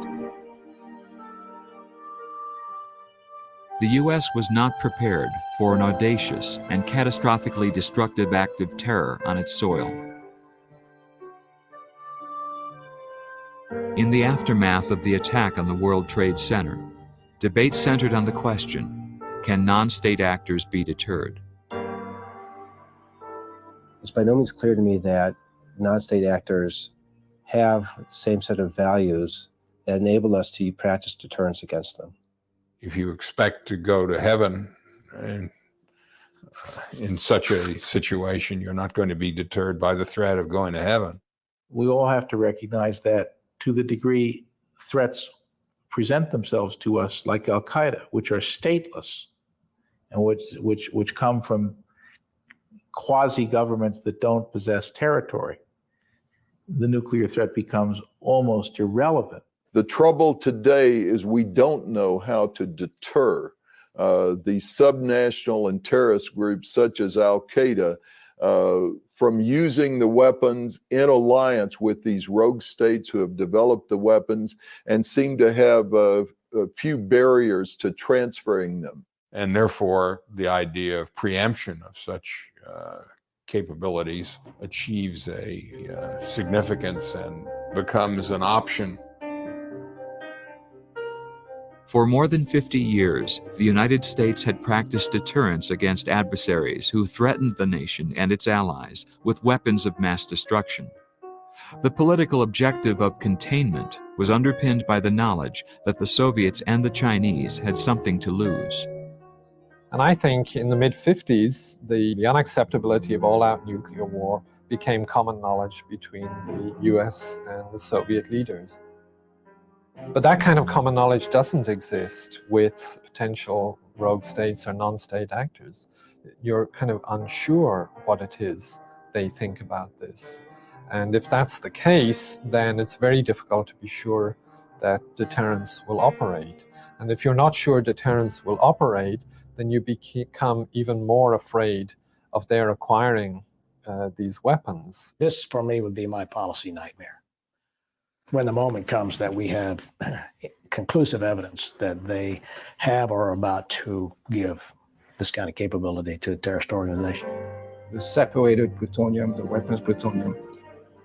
The U.S. was not prepared for an audacious and catastrophically destructive act of terror on its soil. In the aftermath of the attack on the World Trade Center, debate centered on the question, can non-state actors be deterred? It's by no means clear to me that non-state actors have the same set of values that enable us to practice deterrence against them. If you expect to go to heaven and in such a situation, you're not going to be deterred by the threat of going to heaven. We all have to recognize that to the degree threats present themselves to us, like Al-Qaeda, which are stateless and which come from quasi-governments that don't possess territory, the nuclear threat becomes almost irrelevant. The trouble today is we don't know how to deter the subnational and terrorist groups such as Al-Qaeda from using the weapons in alliance with these rogue states who have developed the weapons and seem to have a few barriers to transferring them. And therefore, the idea of preemption of such capabilities achieves a significance and becomes an option. For more than 50 years, the United States had practiced deterrence against adversaries who threatened the nation and its allies with weapons of mass destruction. The political objective of containment was underpinned by the knowledge that the Soviets and the Chinese had something to lose. And I think in the mid-50s, the unacceptability of all-out nuclear war became common knowledge between the US and the Soviet leaders. But that kind of common knowledge doesn't exist with potential rogue states or non-state actors. You're kind of unsure what it is they think about this. And if that's the case, then it's very difficult to be sure that deterrence will operate. And if you're not sure deterrence will operate, then you become even more afraid of their acquiring these weapons. This, for me, would be my policy nightmare. When the moment comes that we have conclusive evidence that they have or are about to give this kind of capability to a terrorist organization. The separated plutonium, the weapons plutonium,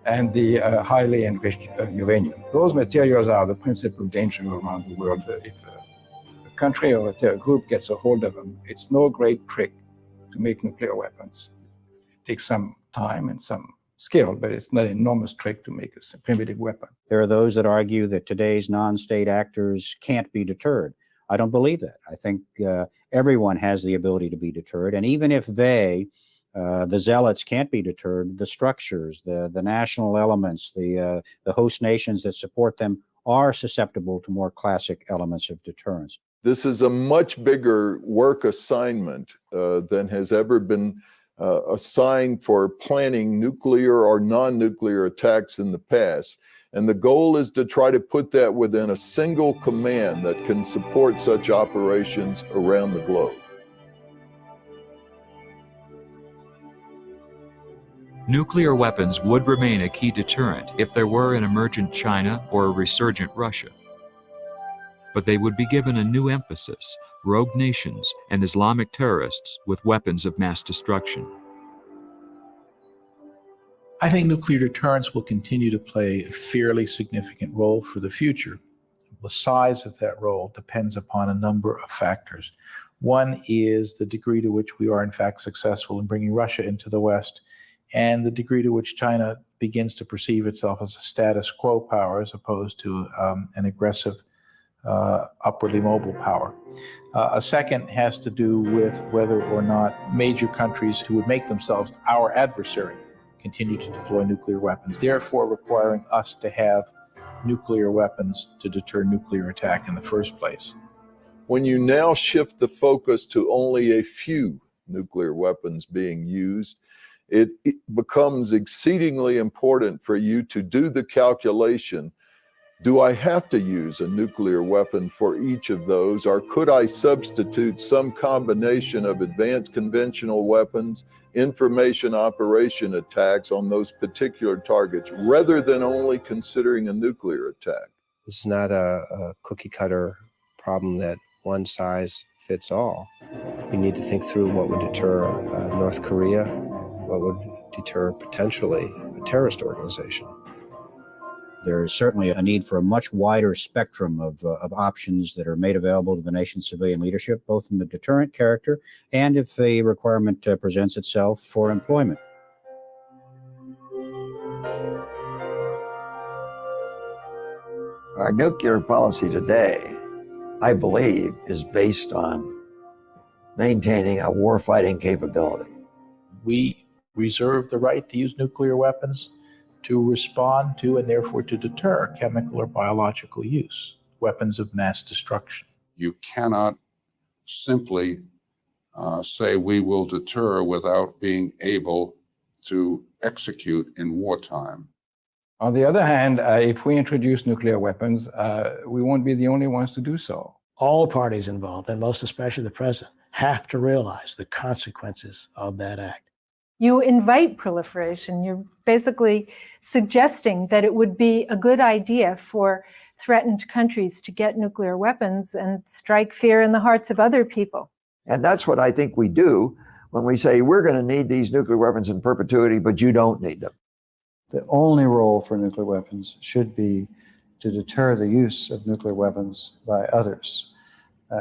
and the highly enriched uranium. Those materials are the principal danger around the world. If a country or a terror group gets a hold of them, it's no great trick to make nuclear weapons. It takes some time and some skill, but it's not an enormous trick to make a primitive weapon. There are those that argue that today's non-state actors can't be deterred. I don't believe that. I think everyone has the ability to be deterred, and even if the zealots can't be deterred, the structures, the national elements, the host nations that support them are susceptible to more classic elements of deterrence. This is a much bigger work assignment than has ever been assigned for planning nuclear or non-nuclear attacks in the past. And the goal is to try to put that within a single command that can support such operations around the globe. Nuclear weapons would remain a key deterrent if there were an emergent China or a resurgent Russia. But they would be given a new emphasis: rogue nations and Islamic terrorists with weapons of mass destruction. I think nuclear deterrence will continue to play a fairly significant role for the future. The size of that role depends upon a number of factors. One is the degree to which we are in fact successful in bringing Russia into the West, and the degree to which China begins to perceive itself as a status quo power as opposed to an aggressive, upwardly mobile power. A second has to do with whether or not major countries who would make themselves our adversary continue to deploy nuclear weapons, therefore requiring us to have nuclear weapons to deter nuclear attack in the first place. When you now shift the focus to only a few nuclear weapons being used, it becomes exceedingly important for you to do the calculation. Do I have to use a nuclear weapon for each of those, or could I substitute some combination of advanced conventional weapons, information operation attacks on those particular targets, rather than only considering a nuclear attack? It's not a cookie cutter problem that one size fits all. You need to think through what would deter North Korea, what would deter potentially a terrorist organization. There is certainly a need for a much wider spectrum of options that are made available to the nation's civilian leadership, both in the deterrent character and if a requirement presents itself for employment. Our nuclear policy today, I believe, is based on maintaining a warfighting capability. We reserve the right to use nuclear weapons to respond to and therefore to deter chemical or biological use, weapons of mass destruction. You cannot simply say we will deter without being able to execute in wartime. On the other hand, if we introduce nuclear weapons, we won't be the only ones to do so. All parties involved, and most especially the president, have to realize the consequences of that act. You invite proliferation. You're basically suggesting that it would be a good idea for threatened countries to get nuclear weapons and strike fear in the hearts of other people. And that's what I think we do when we say we're going to need these nuclear weapons in perpetuity, but you don't need them. The only role for nuclear weapons should be to deter the use of nuclear weapons by others,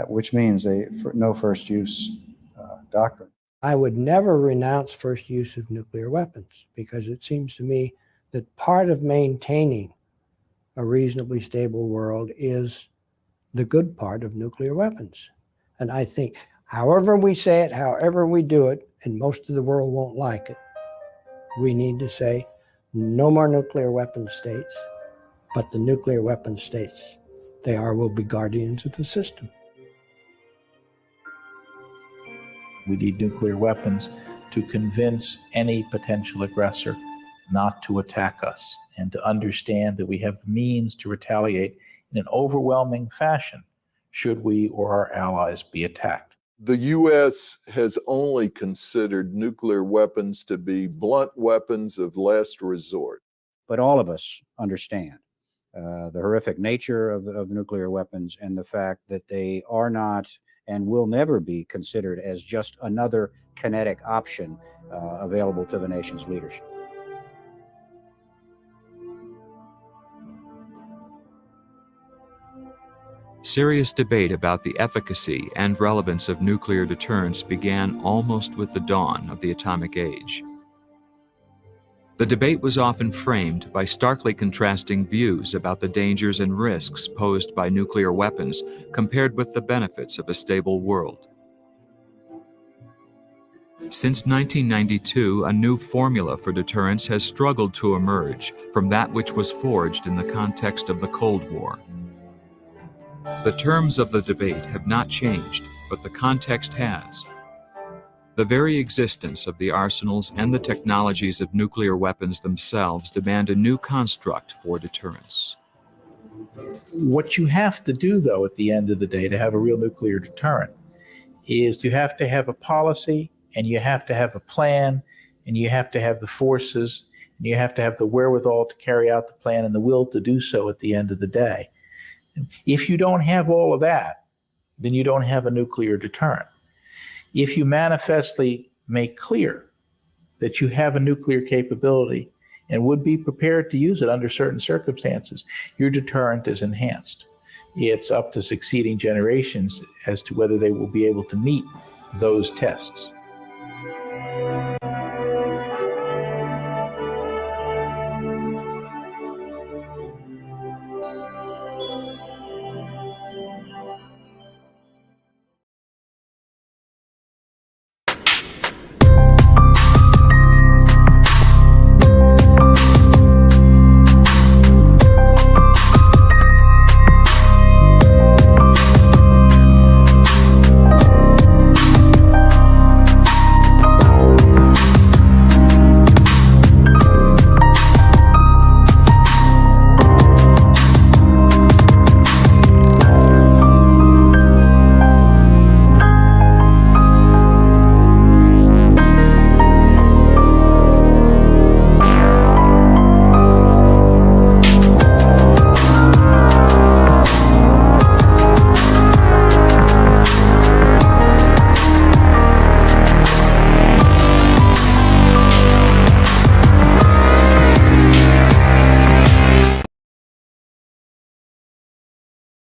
which means a no first use doctrine. I would never renounce first use of nuclear weapons, because it seems to me that part of maintaining a reasonably stable world is the good part of nuclear weapons. And I think however we say it, however we do it, and most of the world won't like it, we need to say no more nuclear weapon states, but the nuclear weapon states they will be guardians of the system. We need nuclear weapons to convince any potential aggressor not to attack us and to understand that we have the means to retaliate in an overwhelming fashion should we or our allies be attacked. the US has only considered nuclear weapons to be blunt weapons of last resort. But all of us understand the horrific nature of the nuclear weapons and the fact that they are not and will never be considered as just another kinetic option available to the nation's leadership. Serious debate about the efficacy and relevance of nuclear deterrence began almost with the dawn of the atomic age. The debate was often framed by starkly contrasting views about the dangers and risks posed by nuclear weapons compared with the benefits of a stable world. Since 1992, a new formula for deterrence has struggled to emerge from that which was forged in the context of the Cold War. The terms of the debate have not changed, but the context has. The very existence of the arsenals and the technologies of nuclear weapons themselves demand a new construct for deterrence. What you have to do, though, at the end of the day, to have a real nuclear deterrent, is you have to have a policy, and you have to have a plan, and you have to have the forces, and you have to have the wherewithal to carry out the plan and the will to do so at the end of the day. If you don't have all of that, then you don't have a nuclear deterrent. If you manifestly make clear that you have a nuclear capability and would be prepared to use it under certain circumstances, your deterrent is enhanced. It's up to succeeding generations as to whether they will be able to meet those tests.